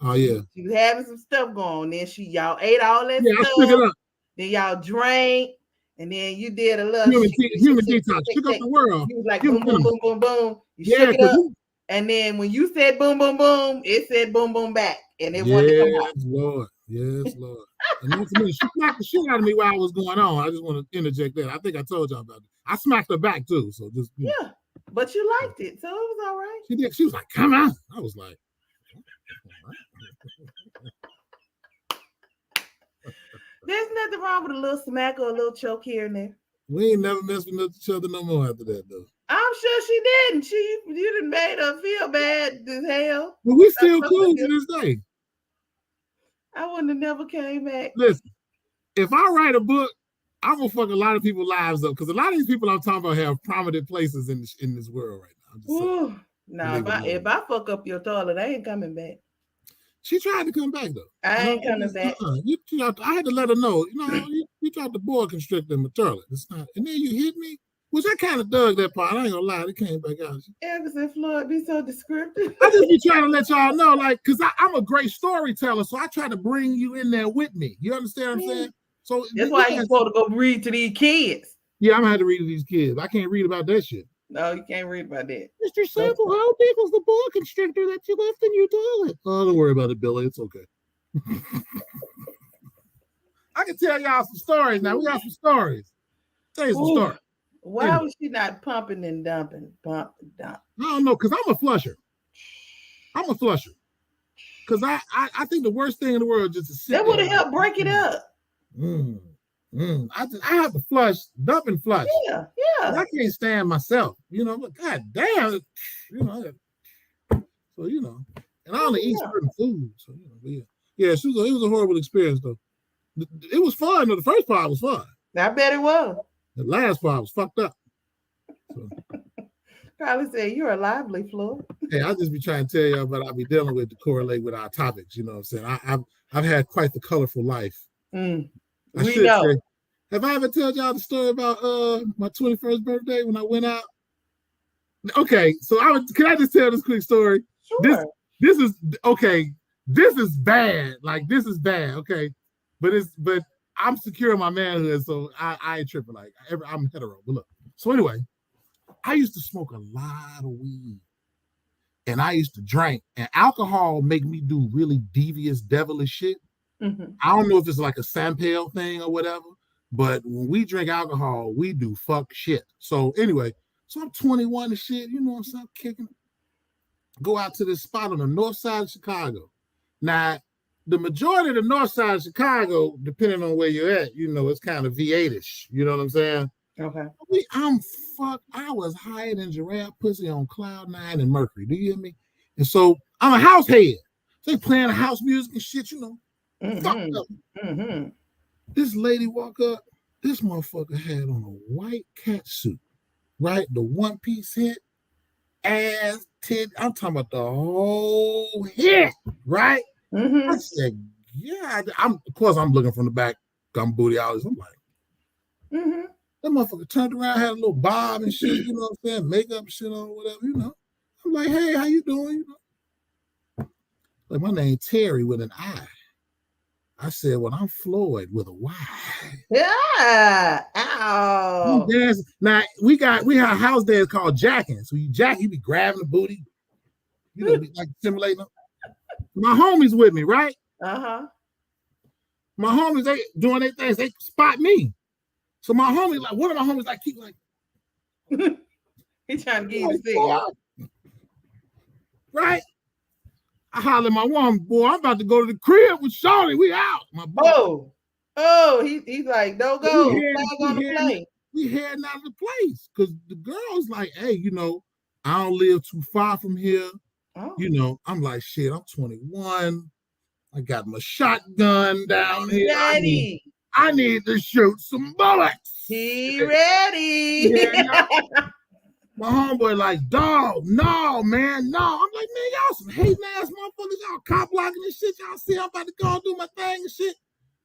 B: Oh yeah.
A: She was having some stuff going. Then y'all ate all that stuff.
B: I it up.
A: Then y'all drank, and then you did a little
B: human detox. Shook up the world.
A: You was like boom, boom, boom, boom, boom. You shook it up. And then when you said boom, boom, boom, it said boom, boom back. And it wanted to come out.
B: Lord. Yes, Lord. And that's me. She smacked the shit out of me while I was going on. I just want to interject that. I think I told y'all about it. I smacked her back too. So just
A: yeah, but you liked it, so it was all right.
B: She did. She was like, "Come on." I was like,
A: "There's nothing wrong with a little smack or a little choke here and there."
B: We ain't never messed with each other no more after that, though.
A: I'm sure she didn't. You done made her feel bad as hell.
B: But we still cool to this day.
A: I wouldn't have never came back.
B: Listen, if I write a book, I'm gonna fuck a lot of people's lives up because a lot of these people I'm talking about have prominent places in this world right now. I'm just saying.
A: Nah, if I fuck up your toilet, I ain't coming back.
B: She tried to come back though.
A: I ain't coming back.
B: I had to let her know. You tried to boa constrictor in my toilet. It's not, and then you hit me. Which I kind of dug that part. I ain't gonna lie, it came back out.
A: Evans and Floyd be so descriptive.
B: I just be trying to let y'all know, like, because I'm a great storyteller, so I try to bring you in there with me. You understand what I'm saying? So
A: that's why you're supposed to go read to these kids.
B: Yeah, I'm gonna have to read to these kids. I can't read about that shit.
A: No, you can't read about that.
B: Mr. Sample, how big was the boa constrictor that you left in your toilet? Oh, don't worry about it, Billy. It's okay. I can tell y'all some stories now. We got some stories. Tell you some stories.
A: Why was she not pumping and dumping? Pump and dump.
B: I don't know, because I'm a flusher. Because I think the worst thing in the world is just to sit.
A: That would have helped break it up.
B: I have to flush, dump and flush.
A: Yeah.
B: I can't stand myself. But god damn, So and I only eat certain food. So yeah, it was a horrible experience though. It was fun. The first part was fun.
A: I bet it was.
B: The last part was fucked up. So.
A: Probably said you're a lively Floyd.
B: Hey, I'll just be trying to tell y'all what I'll be dealing with to correlate with our topics. You know what I'm saying? I've had quite the colorful life.
A: We know.
B: Say, have I ever told y'all the story about my 21st birthday when I went out? Okay, so can I just tell this quick story?
A: Sure.
B: This is okay. This is bad. Like this is bad. Okay, but I'm secure in my manhood, so I ain't tripping. Like I'm hetero. But look. So anyway, I used to smoke a lot of weed, and I used to drink, and alcohol make me do really devious, devilish shit. Mm-hmm. I don't know if it's like a Sampale thing or whatever, but when we drink alcohol, we do fuck shit. So anyway, I'm 21 and shit, I'm kicking. Go out to this spot on the north side of Chicago. Now, the majority of the north side of Chicago, depending on where you're at, it's kind of V8-ish. You know what I'm saying?
A: Okay.
B: I was higher than giraffe pussy on cloud 9 and Mercury. Do you hear me? And so I'm a house head. So they playing the house music and shit, fucked up. Mm-hmm. This lady walk up. This motherfucker had on a white cat suit, right? The one-piece hit, ass, tit. I'm talking about the whole hit, right? Mm-hmm. I said, yeah. Of course, I'm looking from the back. I'm booty out. I'm like, mm-hmm. That motherfucker turned around, had a little bob and shit, you know what I'm saying? Makeup shit on, whatever, I'm like, hey, how you doing? Like, my name Terry with an I. I said, well, I'm Floyd with a Y.
A: Yeah. Ow.
B: Now, we have house dads called jacking. So you be grabbing the booty, be like simulating them. My homies with me, right?
A: Uh-huh.
B: My homies, they doing their things, they spot me. So my homie, like, one of my homies, keep like,
A: he's trying to get you to see.
B: Right? I holler at my woman, boy, I'm about to go to the crib with Shawty. We out. My boy.
A: He's like, don't go.
B: We heading out of the place. Because the girl's like, hey, I don't live too far from here. Oh. I'm like, shit, I'm 21. I got my shotgun down here.
A: Daddy.
B: I need to shoot some bullets.
A: He ready.
B: Yeah, my homeboy like, dog, no, man, no. I'm like, man, y'all some hating ass motherfuckers. Y'all cop blocking this shit. Y'all see I'm about to go and do my thing and shit.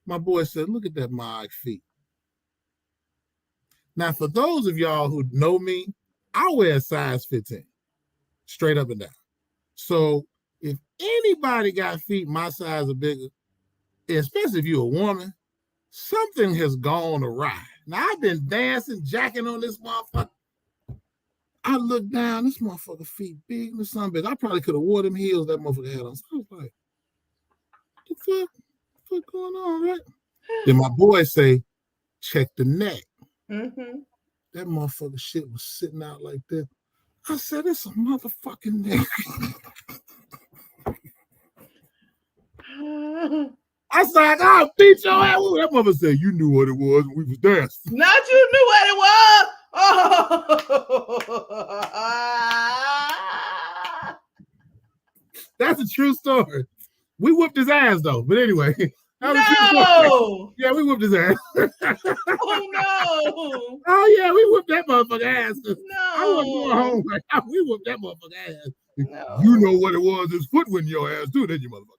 B: My boy said, look at that Mog feet. Now, for those of y'all who know me, I wear a size 15, straight up and down. So if anybody got feet my size or bigger, especially if you're a woman, something has gone awry. Now, I've been dancing, jacking on this motherfucker. I look down, this motherfucker feet big and some big. I probably could have wore them heels that motherfucker had on. So I was like, what the fuck going on, right? Then my boy say, check the neck. Mm-hmm. That motherfucker shit was sitting out like this. I said, it's a motherfucking neck. I was like, I'll beat your ass. That mother said, you knew what it was when we was dancing.
A: Not you knew what it was. Oh.
B: That's a true story. We whooped his ass though. But anyway,
A: No.
B: Yeah, we whooped his ass.
A: Oh no.
B: Oh yeah, we whooped that motherfucker ass. I wasn't going
A: No.
B: home. Like, we whooped that motherfucker ass. You
A: No.
B: know what it was? His foot went in your ass too, didn't you, motherfucker?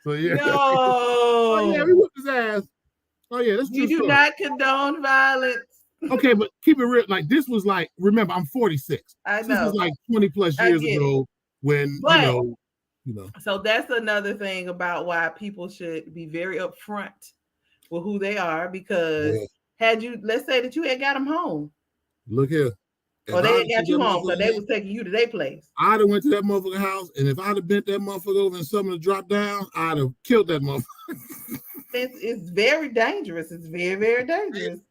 B: So yeah. Oh yeah, we
A: No.
B: whooped his ass. Oh yeah, that's
A: You
B: true
A: do
B: story.
A: not condone violence.
B: Okay, but keep it real. Like this was like, remember, I'm 46.
A: I
B: This was
A: know.
B: like 20 plus
A: I
B: years
A: get it.
B: ago when
A: But
B: you know.
A: so that's another thing about why people should be very upfront with who they are, because
B: Yeah.
A: had you, let's say that you had got them home,
B: Look here.
A: or
B: If
A: they
B: I
A: had got you home because they was taking you to their place.
B: I'd have went to that motherfucking house, and if I'd have bent that motherfucker over and something to drop down, I'd have killed that motherfucker.
A: It's very dangerous. It's very, very dangerous.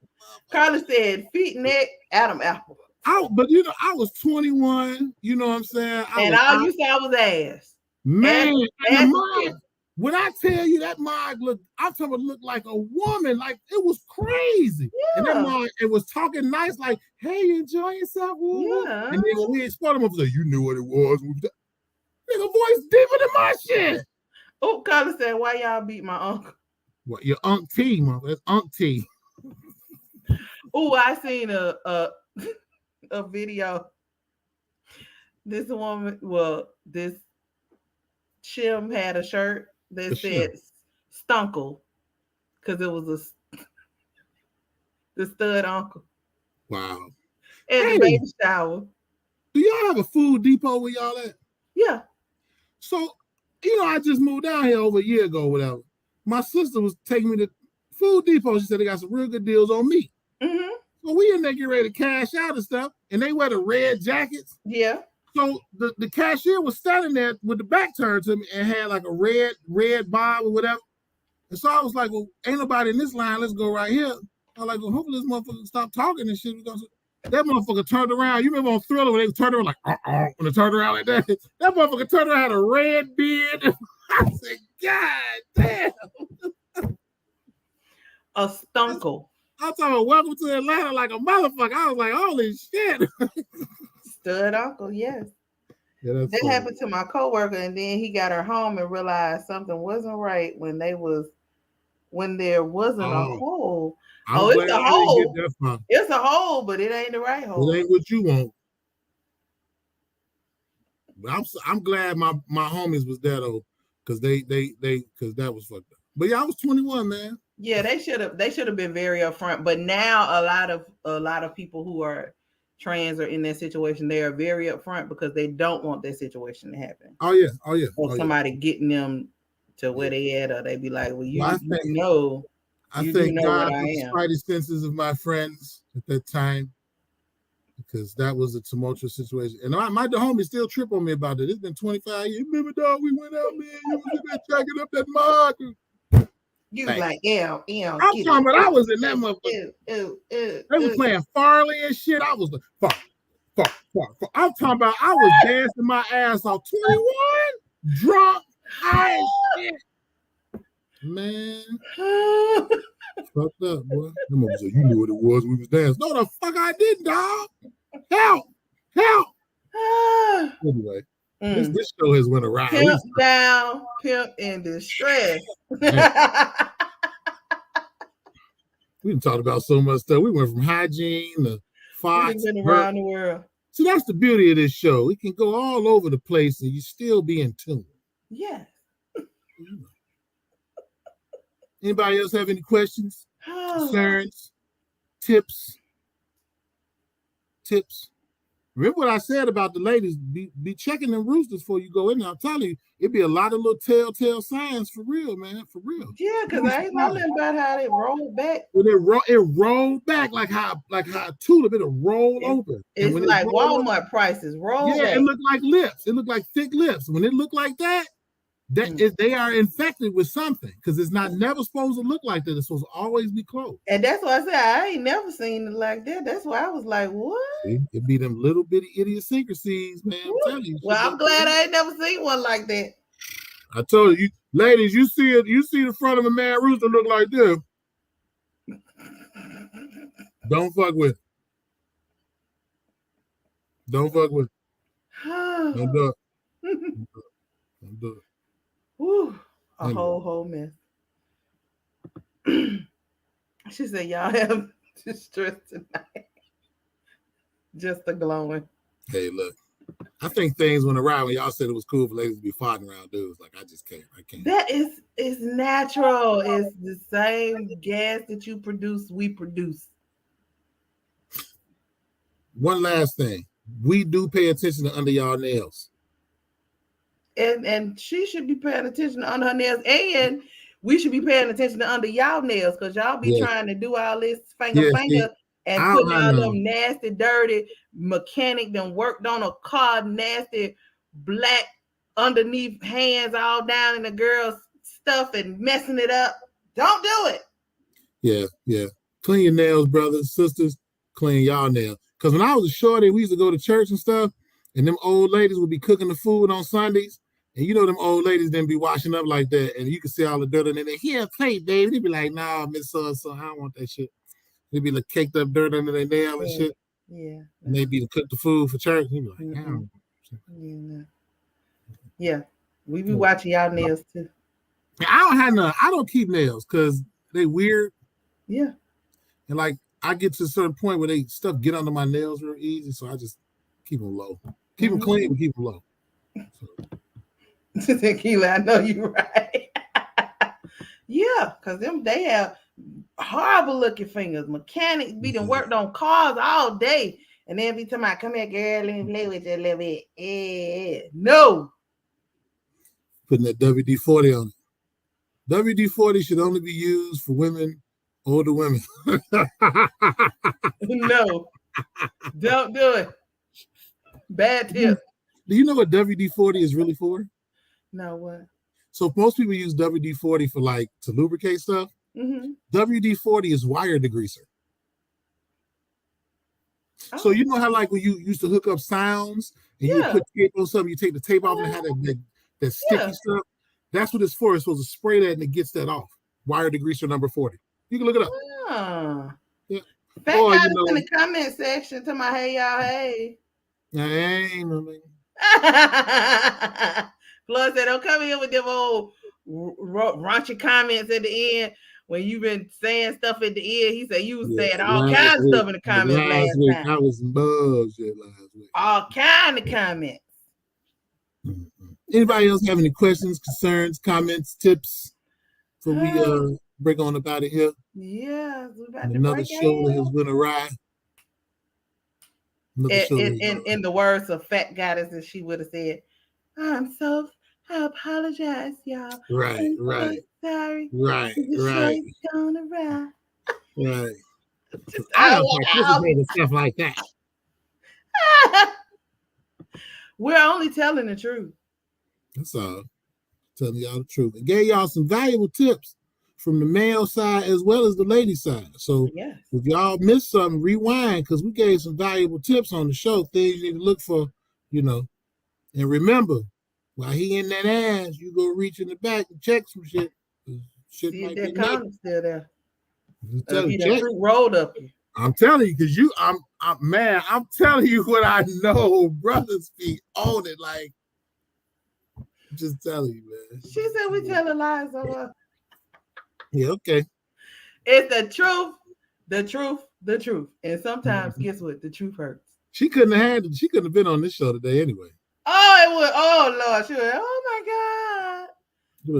A: Carla said, feet, neck, Adam apple.
B: But you know, I was 21. You know what I'm saying?
A: And all you saw was ass.
B: Man, and the
A: ass
B: mug. When I tell you that mug I'm talking about looked like a woman, like it was crazy. Yeah. And that mug, it was talking nice, like, "Hey, you enjoy yourself?"
A: Yeah.
B: And then when we exploded him, I was like, "You knew what it was." Nigga, voice deeper than my shit.
A: Oh, Carla said, "Why y'all beat my uncle?"
B: What, your Unc T, mother? That's Unc T.
A: Oh, I seen a video. This woman, this Shim had a shirt that said Stunkle, because it was the stud uncle.
B: Wow.
A: And the baby shower.
B: Do y'all have a food depot where y'all at?
A: Yeah.
B: So, you know, I just moved down here over a year ago, whatever. My sister was taking me to Food Depot. She said they got some real good deals on meat.
A: Mm-hmm.
B: So we in there getting ready to cash out and stuff, and they wear the red jackets.
A: Yeah.
B: So the cashier was standing there with the back turned to me and had like a red bob or whatever. And so I was like, well, ain't nobody in this line. Let's go right here. I was like, well, hopefully this motherfucker stop talking and shit. That motherfucker turned around. You remember on Thriller when they turned around like, when they turned around like that? That motherfucker turned around, had a red beard. I said, God damn.
A: A stunkle.
B: I'm talking about welcome to Atlanta like a motherfucker. I was like, holy shit.
A: Stud uncle, yes.
B: Yeah,
A: that funny. Happened to my coworker, and then he got her home and realized something wasn't right when there wasn't a hole. It's a hole. It's a hole, but it ain't the right hole.
B: It ain't what you want. But I'm glad my homies was there though, because because that was fucked up. But yeah, I was 21, man.
A: Yeah, they should have been very upfront. But now a lot of people who are trans or in that situation, they are very upfront because they don't want that situation to happen.
B: Oh yeah.
A: Or somebody getting them to where they at, or they be like, well,
B: I think God
A: was
B: the spidey senses of my friends at that time, because that was a tumultuous situation. And my homie still trip on me about it. It's been 25 years. Remember, dog, we went out, man. You was in there checking up that mark.
A: You was like, yeah.
B: I'm talking about I was in that motherfucker. They were playing Farley and shit. I was like, fuck. I'm talking about I was dancing my ass off. 21, drunk, high as shit. Man. Fucked up, boy. Them said, you knew what it was. We was dancing. No, the fuck I didn't, dog. Help. Anyway. This show has went around.
A: Pimp down, pimp in distress.
B: We done talked about so much stuff. We went from hygiene to F.A.C.K.T.
A: We've been around the world.
B: So that's the beauty of this show. We can go all over the place and you still be in tune.
A: Yes.
B: Anybody else have any questions, concerns, tips? Remember what I said about the ladies, be checking them roosters before you go in there. I'm telling you, it'd be a lot of little telltale signs for real, man, for real.
A: Yeah, because I ain't know about how they rolled back.
B: When it rolled back like how a tulip, it'll roll over.
A: It's like Walmart prices roll back.
B: Yeah, it looked like lips. It looked like thick lips. When it looked like that, they are infected with something, because it's never supposed to look like that. It's supposed to always be closed.
A: And that's why I said I ain't never seen it like that. That's why I was like, what?
B: See, it be them little bitty idiosyncrasies, man. I'm telling you.
A: Well, I'm glad I ain't never seen one like that.
B: I told you, ladies, you see it. You see the front of a man rooster look like this. Don't fuck with. Don't fuck with. Don't do it. Don't do it.
A: Whew, a whole mess. She said, y'all have distress tonight. Just the glowing.
B: Hey, look. I think things went around when y'all said it was cool for ladies to be farting around dudes. Like, I just can't. I can't.
A: That is natural. It's the same gas that you produce, we produce.
B: One last thing. We do pay attention to under y'all nails.
A: And she should be paying attention to under her nails, and we should be paying attention to under y'all nails, because y'all be trying to do all this finger and putting all them nasty, dirty mechanic done worked on a car, nasty black underneath hands all down in the girl's stuff and messing it up. Don't do it.
B: Yeah. Clean your nails, brothers, sisters. Clean y'all nails. Because when I was a shorty, we used to go to church and stuff, and them old ladies would be cooking the food on Sundays. And you know them old ladies didn't be washing up like that, and you can see all the dirt in there. Here, plate, Dave. They'd be like, "Nah, Miss So, I don't want that shit." They'd be like caked up dirt under their nail and shit.
A: Yeah.
B: And they'd be to cook the food for church. You'd be like,
A: Yeah. We be watching y'all nails too.
B: I don't have none. I don't keep nails because they weird.
A: Yeah.
B: And like I get to a certain point where stuff get under my nails real easy, so I just keep them low. Keep them clean, but keep them low.
A: Keely, I know you're right. Yeah, because they have horrible looking fingers. Mechanics be done worked on cars all day, and then be talking about, "Come here, girl, let me play with you a little bit." No.
B: Putting that WD-40 on it. WD-40 should only be used for women, older women.
A: No, don't do it. Bad tip.
B: Do you know what WD-40 is really for?
A: No, what?
B: So most people use WD-40 for like to lubricate stuff. WD-40 is wire degreaser. Oh. So you know how like when you used to hook up sounds and you would put tape on something, you take the tape off and it had that sticky stuff. That's what it's for. It's supposed to spray that and it gets that off. Wire degreaser number 40. You can look it up. Yeah.
A: Thank God in the comment section to my hey y'all hey.
B: I ain't no nigga.
A: Floyd said, "Don't come here with them old raunchy comments at the end when you've been saying stuff at the end." He said you was saying all kinds of stuff in the comments last week.
B: I was bullshit last week.
A: All kind of comments.
B: Anybody else have any questions, concerns, comments, tips before we break on up out of here?
A: Yeah,
B: another show that has been a ride.
A: In the words of F.A.C.K.Goddess, as she would have said, I apologize, y'all.
B: Right.
A: Sorry.
B: Right.
A: Gonna ride.
B: Right. I don't participate in stuff like that.
A: We're only telling the truth.
B: That's all. Telling y'all the truth. And gave y'all some valuable tips from the male side as well as the lady side. So if y'all missed something, rewind, because we gave some valuable tips on the show, things you need to look for, And remember, while he in that ass, you go reach in the back and check some shit. Shit
A: see
B: might
A: that
B: be
A: condom still there.
B: You
A: rolled up you.
B: I'm telling you, because I'm telling you what I know. Brothers be on it, like, just telling you, man.
A: She said we telling lies on her.
B: Yeah, okay.
A: It's the truth. And sometimes, guess what? The truth hurts.
B: She couldn't have been on this show today anyway.
A: Oh, it would. Oh, Lord. She would. Oh, my God.
B: She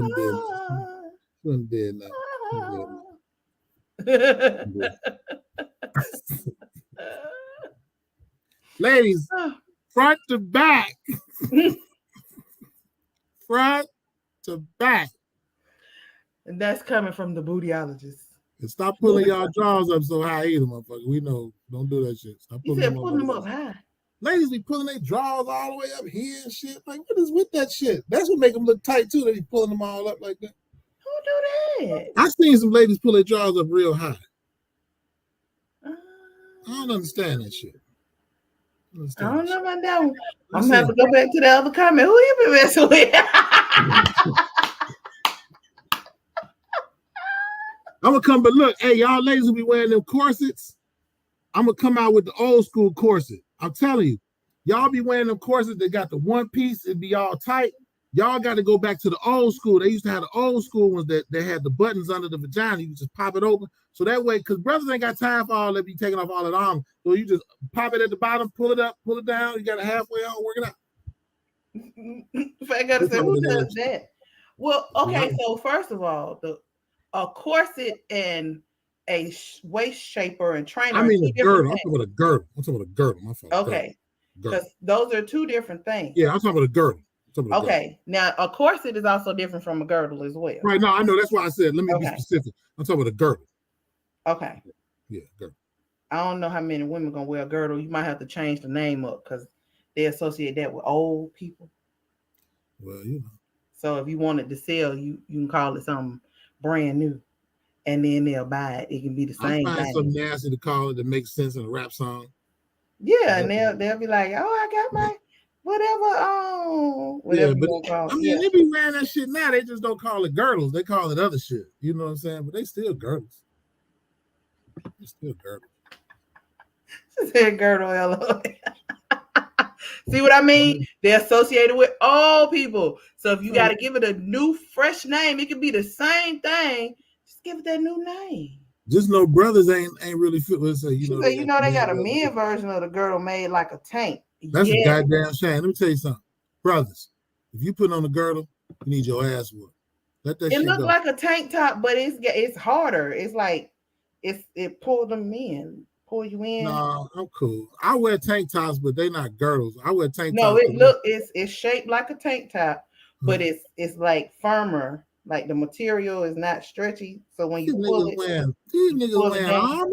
B: wasn't dead now. Ladies, front to back. Front to back.
A: And that's coming from the bootyologist.
B: And stop pulling y'all drawers up so high either, motherfucker. We know. Don't do that shit. Stop
A: pulling them up high.
B: Ladies be pulling their drawers all the way up here and shit. Like, what is with that shit? That's what make them look tight, too. They be pulling them all up like that.
A: Who do that?
B: I seen some ladies pull their drawers up real high. I don't understand that shit.
A: I don't know about that one. I'm going to have to go back to the other comment. Who you been messing with?
B: I'm going to come, but look, hey, y'all ladies will be wearing them corsets. I'm going to come out with the old school corset. I'm telling you, y'all be wearing them corsets that got the one piece. It be all tight. Y'all got to go back to the old school. They used to have the old school ones that they had the buttons under the vagina. You just pop it open. So that way, because brothers ain't got time for all that, be taking off all that arm. So you just pop it at the bottom, pull it up, pull it down. You got it halfway on, work it out.
A: I gotta say, who does that? Well, okay, so first of all, a corset and a waist shaper and trainer.
B: I mean a girdle. I'm talking about a girdle. My fault.
A: Okay, because those are two different things.
B: Yeah, I'm talking about a girdle.
A: Okay, now a corset is also different from a girdle as well.
B: Right, no, I know. That's why I said, let me be specific. I'm talking about a girdle.
A: Okay.
B: Yeah, girdle.
A: I don't know how many women gonna wear a girdle. You might have to change the name up because they associate that with old people.
B: Well, you know.
A: So if you wanted to sell, you can call it something brand new, and then they'll buy it. It can be the same
B: I find
A: thing.
B: something nasty to call it that makes sense in a rap song.
A: Yeah, and they'll be like, oh, I got my whatever
B: yeah, but
A: you call it.
B: I mean, they be wearing that shit now. They just don't call it girdles. They call it other shit. You know what I'm saying? But they still girdles. They still girdles.
A: She said girdle, hello. See what I mean? They're associated with old people. So if you got to give it a new, fresh name, it could be the same thing. Just give it that new name.
B: Just know brothers ain't really fit with it.
A: They got a men version of the girdle made like a tank.
B: That's a goddamn shame. Let me tell you something. Brothers, if you put on a girdle, you need your ass whooped. Let that shit go.
A: It looks like a tank top, but it's harder. It's like it pulled them in. Pull you in.
B: No, I'm cool. I wear tank tops, but they not girdles. I wear tank
A: tops.
B: No,
A: it's shaped like a tank top, but it's like firmer. Like the material is not stretchy. So when you pull it,
B: these niggas wearing armor.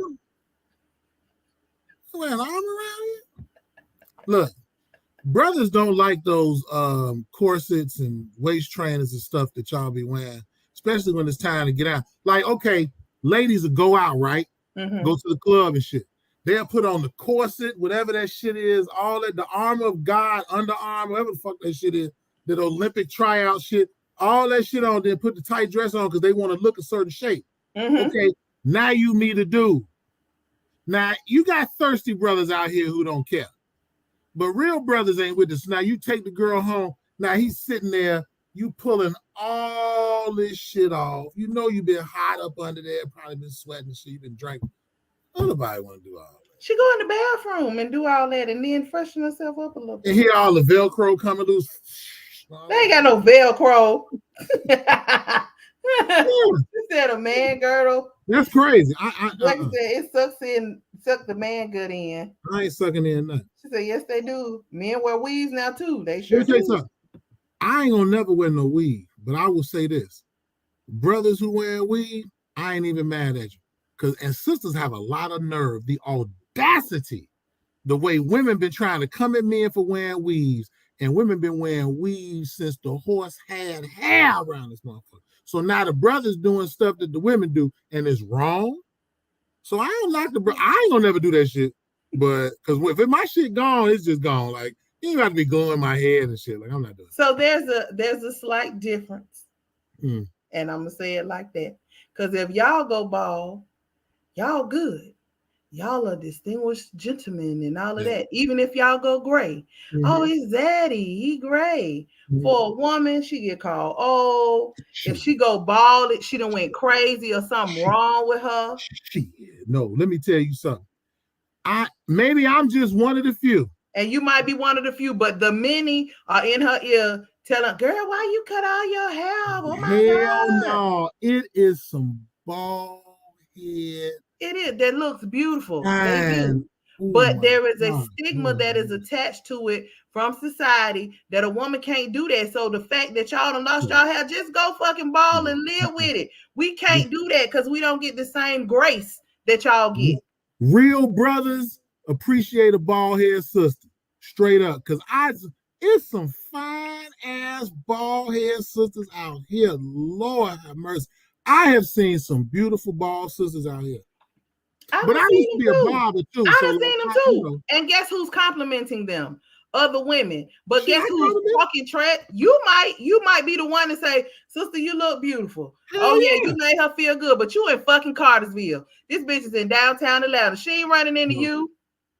B: You wearing armor around here? Look, brothers don't like those corsets and waist trainers and stuff that y'all be wearing, especially when it's time to get out. Like, okay, ladies will go out, right? Mm-hmm. Go to the club and shit. They'll put on the corset, whatever that shit is, all that, the armor of God, underarm, whatever the fuck that shit is, that Olympic tryout shit, all that shit on, then put the tight dress on because they want to look a certain shape. Mm-hmm. Okay, now you meet a dude. Now, you got thirsty brothers out here who don't care. But real brothers ain't with this. Now, you take the girl home. Now, he's sitting there. You pulling all this shit off. You know you've been hot up under there, probably been sweating shit, you've been drinking. Nobody want to do all that.
A: She go in the bathroom and do all that and then freshen herself up a little bit.
B: And hear all the Velcro coming loose.
A: They ain't got no Velcro. She said a man girdle.
B: That's crazy.
A: Like you said, it sucks the man good in.
B: I ain't sucking in nothing.
A: She said, yes, they do. Men wear weaves now too. They sure do.
B: I ain't gonna never wear no weave, but I will say this. Brothers who wear weave, I ain't even mad at you. And sisters have a lot of nerve, the audacity, the way women been trying to come at men for wearing weaves, and women been wearing weaves since the horse had hair around this motherfucker. So now the brothers doing stuff that the women do, and it's wrong. So I don't like I ain't gonna never do that shit. But because if my shit gone, it's just gone. Like, you ain't got to be gluing my head and shit. Like, I'm not doing it.
A: So there's a slight difference. And I'm gonna say it like that. Because if y'all go bald, y'all good. Y'all are distinguished gentlemen and all of that. Even if y'all go gray. Oh, he's zaddy. He gray. For a woman, she get called old. If she go bald, she done went crazy or something wrong with her.
B: No, let me tell you something. Maybe I'm just one of the few.
A: And you might be one of the few, but the many are in her ear telling, girl, why you cut all your hair off? Oh my God.
B: No, it is some bald head.
A: It is. That looks beautiful. They do. But there is a stigma that is attached to it from society that a woman can't do that. So the fact that y'all done lost y'all hair, just go fucking bald and live with it. We can't do that because we don't get the same grace that y'all get.
B: Real brothers appreciate a bald head sister, straight up. Because it's some fine ass bald head sisters out here. Lord have mercy. I have seen some beautiful bald sisters out here. But I used to be a barber too.
A: I've seen them too. And guess who's complimenting them? Other women. But guess who's talking trash? You might be the one to say, sister, you look beautiful. You made her feel good, but you in fucking Cartersville. This bitch is in downtown Atlanta. She ain't running into you.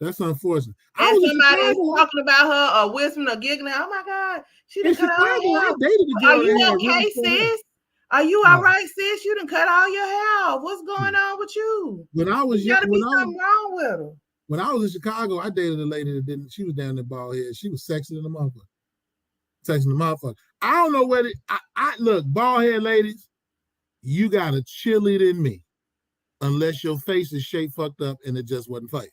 B: That's unfortunate. I
A: And
B: was in
A: somebody is
B: Chicago.
A: talking about her or whispering or giggling. Oh my God, she done
B: In
A: cut all her
B: Chicago,
A: hair
B: I
A: off.
B: dated a
A: Are
B: girl
A: you
B: that had really
A: okay,
B: short hair.
A: sis? Are you all
B: No.
A: right, sis? You done cut all your hair off. What's going on with you?
B: When I was
A: There gotta be
B: when I was
A: something wrong with her.
B: when I was in Chicago, I dated a lady that didn't. She was down there bald head. She was sexy than a motherfucker. Sexy than a motherfucker. I don't know whether I look bald head ladies. You got a chilly than me, unless your face is shaped fucked up and it just wasn't fake.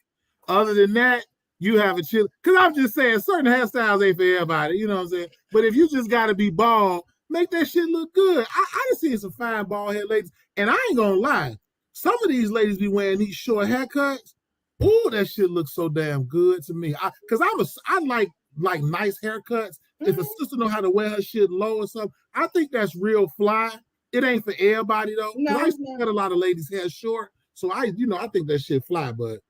B: Other than that, you have a chill. Because I'm just saying, certain hairstyles ain't for everybody. You know what I'm saying? But if you just got to be bald, make that shit look good. I done seen some fine bald head ladies, and I ain't gonna lie. Some of these ladies be wearing these short haircuts. Ooh, that shit looks so damn good to me. Because I like nice haircuts. If a sister know how to wear her shit low or something, I think that's real fly. It ain't for everybody though. Because I used to cut a lot of ladies' hair short. So I think that shit fly, but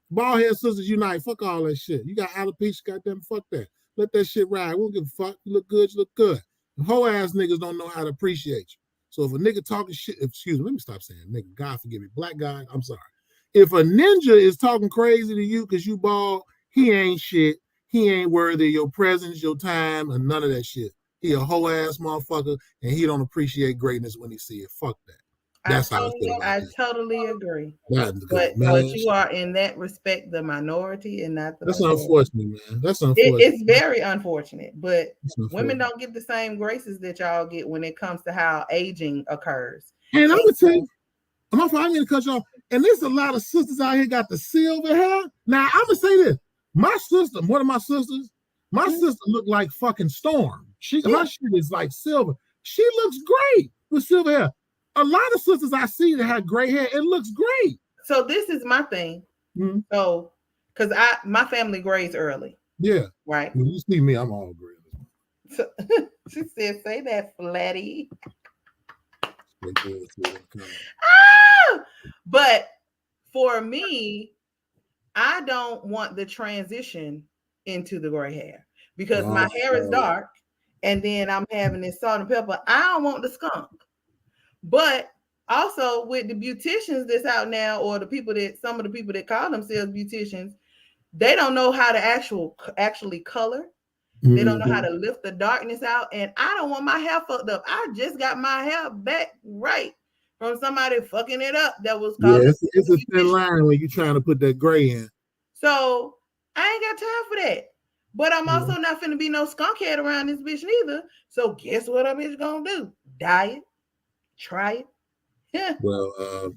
B: bald head sisters unite. Fuck all that shit. You got alopecia, goddamn, fuck that. Let that shit ride. We don't give a fuck. You look good, you look good. Whole ass niggas don't know how to appreciate you. So if a nigga talking shit, excuse me, let me stop saying nigga. God forgive me. Black guy, I'm sorry. If a ninja is talking crazy to you because you bald, he ain't shit. He ain't worthy of your presence, your time, and none of that shit. He a whole ass motherfucker, and he don't appreciate greatness when he see it. Fuck that. That's how I feel about
A: I totally agree.
B: that.
A: But you are in that respect the minority and not the
B: That's
A: majority.
B: unfortunate, man. That's unfortunate.
A: It's very unfortunate, but women don't get the same graces that y'all get when it comes to how aging occurs.
B: And I'm gonna tell you, I'm gonna cut you off. And there's a lot of sisters out here got the silver hair. Now I'm gonna say this: my sister, one of my sisters, sister looked like fucking Storm. Her shit is like silver. She looks great with silver hair. A lot of sisters I see that have gray hair, it looks great.
A: So this is my thing. Mm-hmm. So, because my family grays early.
B: Yeah.
A: Right.
B: When you see me, I'm all gray.
A: So, she said, "Say that, Flatty." But for me, I don't want the transition into the gray hair because my hair is dark and then I'm having this salt and pepper. I don't want the skunk. But also with the beauticians that's out now, or some of the people that call themselves beauticians, they don't know how to actually color. They don't know how to lift the darkness out. And I don't want my hair fucked up. I just got my hair back right from somebody fucking it up that was calling.
B: Yeah, it's a thin line when you're trying to put that gray in.
A: So I ain't got time for that. But I'm also not finna be no skunk head around this bitch neither. So guess what a bitch gonna do? Dye it. Try it. Yeah.
B: Well,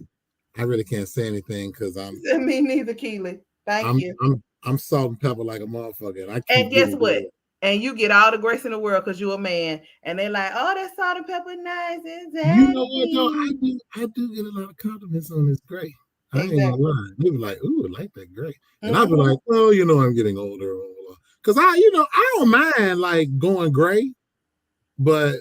B: I really can't say anything because I'm.
A: Me neither, Keely. Thank you.
B: I'm salt and pepper like a motherfucker.
A: And guess what? And you get all the grace in the world because you're a man. And they like, oh, that salt and pepper nice. Exactly.
B: You know what, though? I do get a lot of compliments on this gray. I ain't gonna lie. They be like, ooh, I like that gray. And I'll be like, oh, I'm getting older. Because I don't mind like going gray, but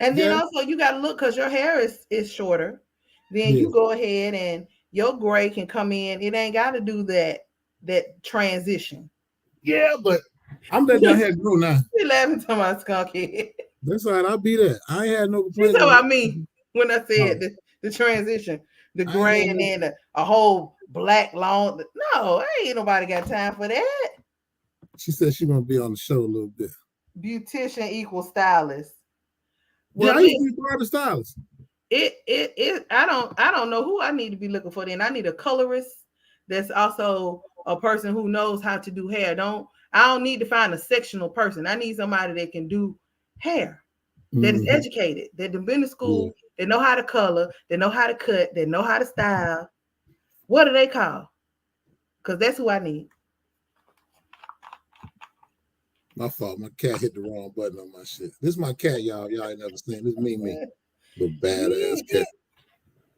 A: And then also you got to look because your hair is shorter. Then you go ahead and your gray can come in. It ain't got to do that transition.
B: Yeah, but I'm letting my hair grow now.
A: She laughing to my skunk head.
B: That's all right. I'll be there. I ain't had no complaints.
A: She's talking about me when I said the transition, the gray, and then a whole black long. No, ain't nobody got time for that.
B: She said she want to be on the show a little bit.
A: Beautician equals stylist.
B: Well, I used to be part of the stylist.
A: I don't know who I need to be looking for. Then I need a colorist that's also a person who knows how to do hair. I don't need to find a sectional person. I need somebody that can do hair, that is educated, that have been to school, that know how to color, that know how to cut, that know how to style. What do they call? Because that's who I need.
B: My fault. My cat hit the wrong button on my shit. This is my cat, y'all. Y'all ain't never seen. This is me. The badass cat.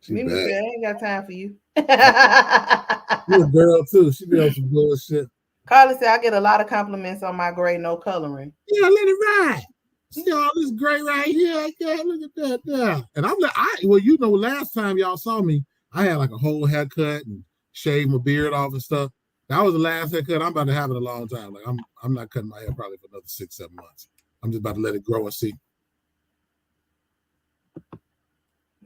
A: She bad. I ain't got time for you.
B: You're a girl too. She be on some bullshit.
A: Carly said I get a lot of compliments on my gray, no coloring.
B: Yeah, let it ride. See all this gray right here? Yeah, look at that. Yeah. And I'm like, last time y'all saw me, I had like a whole haircut and shaved my beard off and stuff. That was the last haircut. I'm about to have it a long time. Like I'm not cutting my hair probably for another 6-7 months. I'm just about to let it grow and see.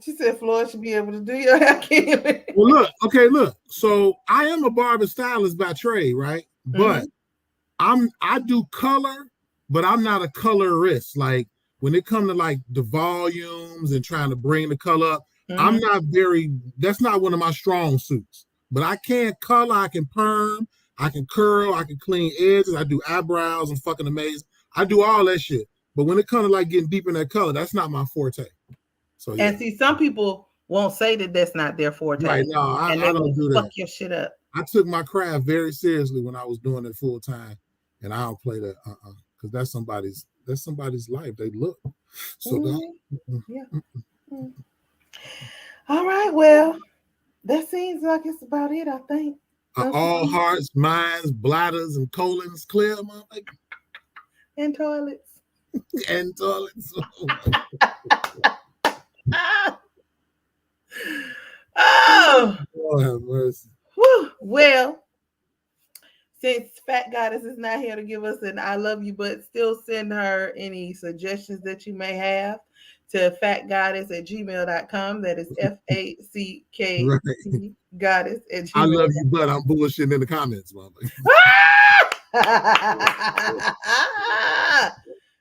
A: She said Floyd should be able to do your hair, Keely.
B: Well, look. So I am a barber stylist by trade, right? But I do color, but I'm not a colorist. Like when it comes to like the volumes and trying to bring the color up, I'm not that's not one of my strong suits. But I can color, I can perm, I can curl, I can clean edges, I do eyebrows, I'm fucking amazing. I do all that shit. But when it comes to like getting deep in that color, that's not my forte. So yeah.
A: And see, some people won't say that that's not their forte.
B: Right, no, I don't do that.
A: Fuck your shit up.
B: I took my craft very seriously when I was doing it full time, and I don't play that because that's somebody's life. They look so.
A: All right, well, that seems like it's about it. I think.
B: All hearts, minds, bladders, and colons clear, motherfucker.
A: And toilets.
B: And toilets.
A: Oh,
B: Lord have mercy.
A: Whew. Well, since FACKTgoddess is not here to give us an I love you, but still send her any suggestions that you may have to FACKTgoddess@gmail.com. That is FACKT Goddess@gmail.com.
B: I love you, but I'm bullshitting in the comments, motherfucker.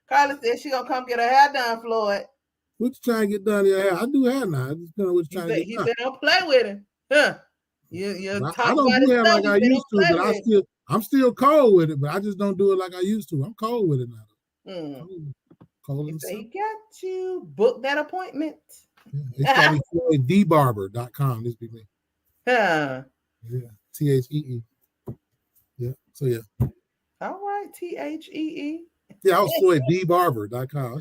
A: Carla said she gonna come get her hair done, Floyd.
B: What you trying to get done in your hair? I do hair now. I just know what you're trying to get done.
A: He said don't play with him. Huh.
B: I don't do hair like I used to, but I'm still cold with it, but I just don't do it like I used to. I'm cold with it now. Cold and
A: he got you. Book that appointment.
B: It's called FloydDBarber.com. This be me.
A: Yeah.
B: THEE. Yeah. So yeah.
A: All right. THEE.
B: Yeah, I was FloydDBarber.com.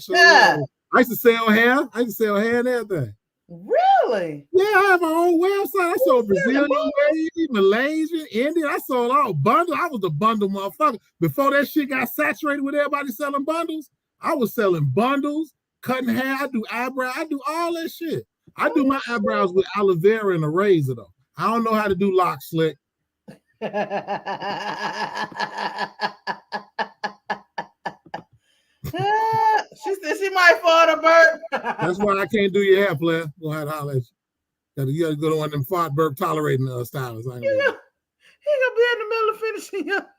B: I used to sell hair. And everything.
A: Really?
B: Yeah, I have my own website. I sold Brazilian weed, Malaysian, Indian. I sold all bundles. I was a bundle motherfucker. Before that shit got saturated with everybody selling bundles, I was selling bundles, cutting hair. I do eyebrow. I do all that shit. I do my eyebrows with aloe vera and a razor, though. I don't know how to do lock slick.
A: She said she might fall to burp.
B: That's why I can't do your hair, player. Go ahead and holler at you. You gotta go to one of them fart burp tolerating stylists.
A: He gonna be in the middle of finishing up.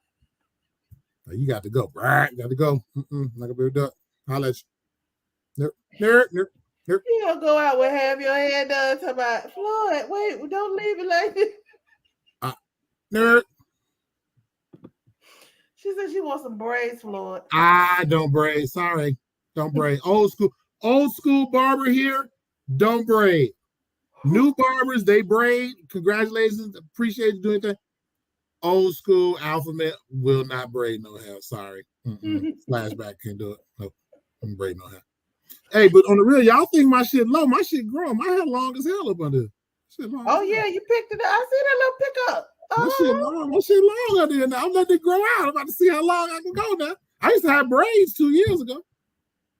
B: You got to go. Right, got to go. Not gonna be able to do it. Holler at you. Nerd.
A: You gonna go out and have your hair done? Talk about Floyd. Wait, don't leave it like this.
B: Nerd.
A: She said she wants some braids, Floyd.
B: I don't braid. Sorry, don't braid. Old school barber here. Don't braid. New barbers, they braid. Congratulations, appreciate you doing that. Old school alphabet will not braid no hair. Sorry. Flashback can't do it. Nope. I'm braid no hair. Hey, but on the real, y'all think my shit low. My shit growing. My hair long as hell up under.
A: Oh yeah, you picked it up. I see that little pickup.
B: My shit long under there now. I'm letting it grow out. I'm about to see how long I can go now. I used to have braids 2 years ago.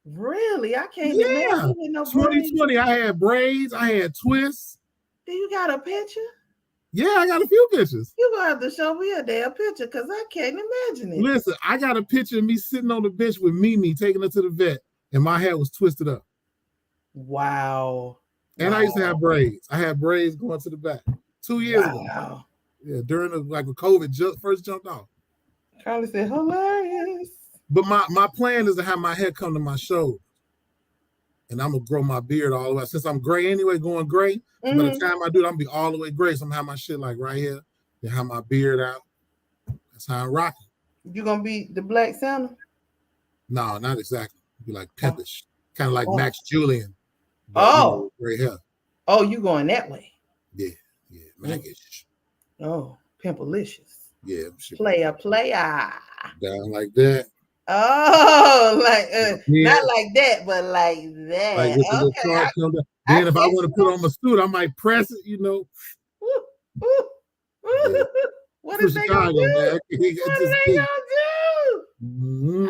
A: Really? I can't imagine no
B: 2020, I had braids. I had twists.
A: Do you got a picture?
B: Yeah, I got a few pictures.
A: You're going to have to show me a damn picture because I can't imagine it.
B: Listen, I got a picture of me sitting on the bench with Mimi taking her to the vet, and my hair was twisted up.
A: Wow.
B: And I used to have braids. I had braids going to the back 2 years ago. Yeah, during when COVID first jumped off.
A: Carly said, hilarious.
B: But my plan is to have my hair come to my shoulders. And I'm going to grow my beard all the way. Since I'm gray anyway, going gray, by the time I do it, I'm going to be all the way gray. So I'm going to have my shit like right here. Then have my beard out. That's how I'm rocking.
A: You going to be the Black Santa?
B: No, not exactly. Be like pimpish. Kind of like Max Julian.
A: But,
B: gray hair.
A: Oh, you going that way?
B: Yeah, Macish.
A: Oh, pimpalicious.
B: Yeah.
A: Player.
B: Down like that.
A: Oh, not like that, but like that.
B: Like with the car come down. Then if I want to put on my suit, I might press it,
A: Yeah. What is they gonna do? What are they gonna
B: do?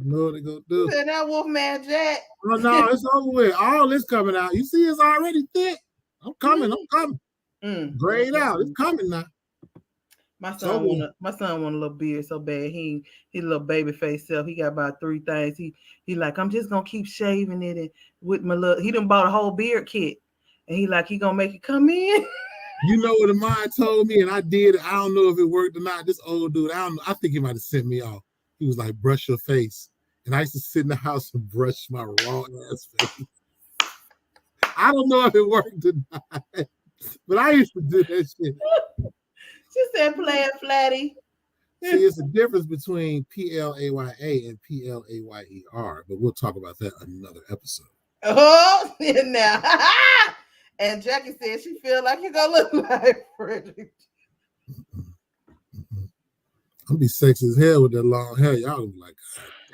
B: What they gonna do?
A: Said that Wolfman Jack.
B: Oh no, it's over with. All this coming out. You see, it's already thick. I'm coming. Grayed out. It's coming now.
A: My son want a little beard so bad. He little baby face self. He got about 3 things. He like, I'm just gonna keep shaving it and with my little. He done bought a whole beard kit. And he gonna make it come in.
B: You know what a mind told me, and I did it. I don't know if it worked or not. This old dude, I don't know. I think he might have sent me off. He was like, brush your face. And I used to sit in the house and brush my raw ass face. I don't know if it worked or not, but I used to do that shit.
A: She said, play it, Flatty.
B: See, it's a difference between PLAYA and PLAYER, but we'll talk about that in another episode.
A: Oh, now. And Jackie said she feel like you're gonna look like Frederick.
B: I'm gonna be sexy as hell with that long hair. Y'all be like,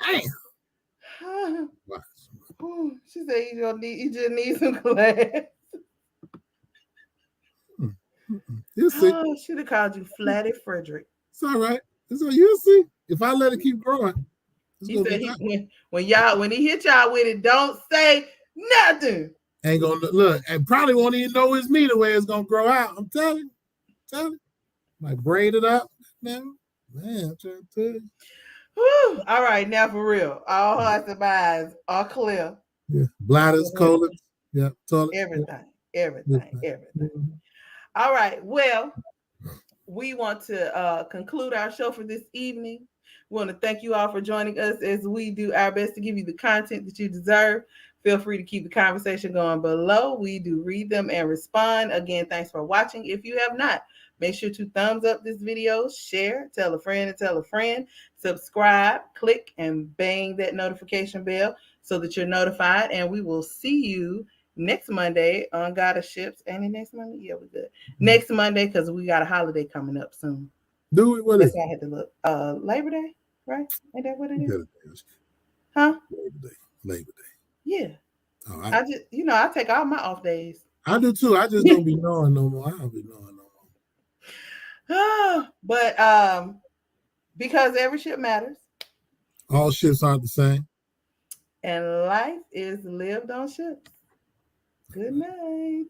B: damn.
A: She said you just need some class.
B: You'll see.
A: Oh, should have called you Flatty Frederick.
B: It's all right. So you'll see. If I let it keep growing,
A: he said when he hit y'all with it, don't say nothing.
B: Ain't gonna look, and probably won't even know it's me the way it's gonna grow out. I'm telling you. Like braid it up, man. I'm trying to tell you.
A: Whew. All right, now for real. All hearts and minds are clear.
B: Yeah. Bladders, colons, yeah, toilet.
A: Everything. Mm-hmm. All right. Well, we want to conclude our show for this evening. We want to thank you all for joining us as we do our best to give you the content that you deserve. Feel free to keep the conversation going below. We do read them and respond. Again, thanks for watching. If you have not, make sure to thumbs up this video, share, tell a friend, subscribe, click, and bang that notification bell so that you're notified. And we will see you next Monday on GoddeSShips. Any next Monday? Yeah, we're good. Mm-hmm. Next Monday, because we got a holiday coming up soon.
B: Do it. What is it?
A: I had to look. Labor Day, right? Ain't that what it is? Huh?
B: Labor Day.
A: Yeah. Oh, I just, I take all my off days.
B: I do too. I just don't be knowing no more. I don't be knowing no
A: more. But because every ship matters.
B: All ships aren't the same.
A: And life is lived on ships. Good night.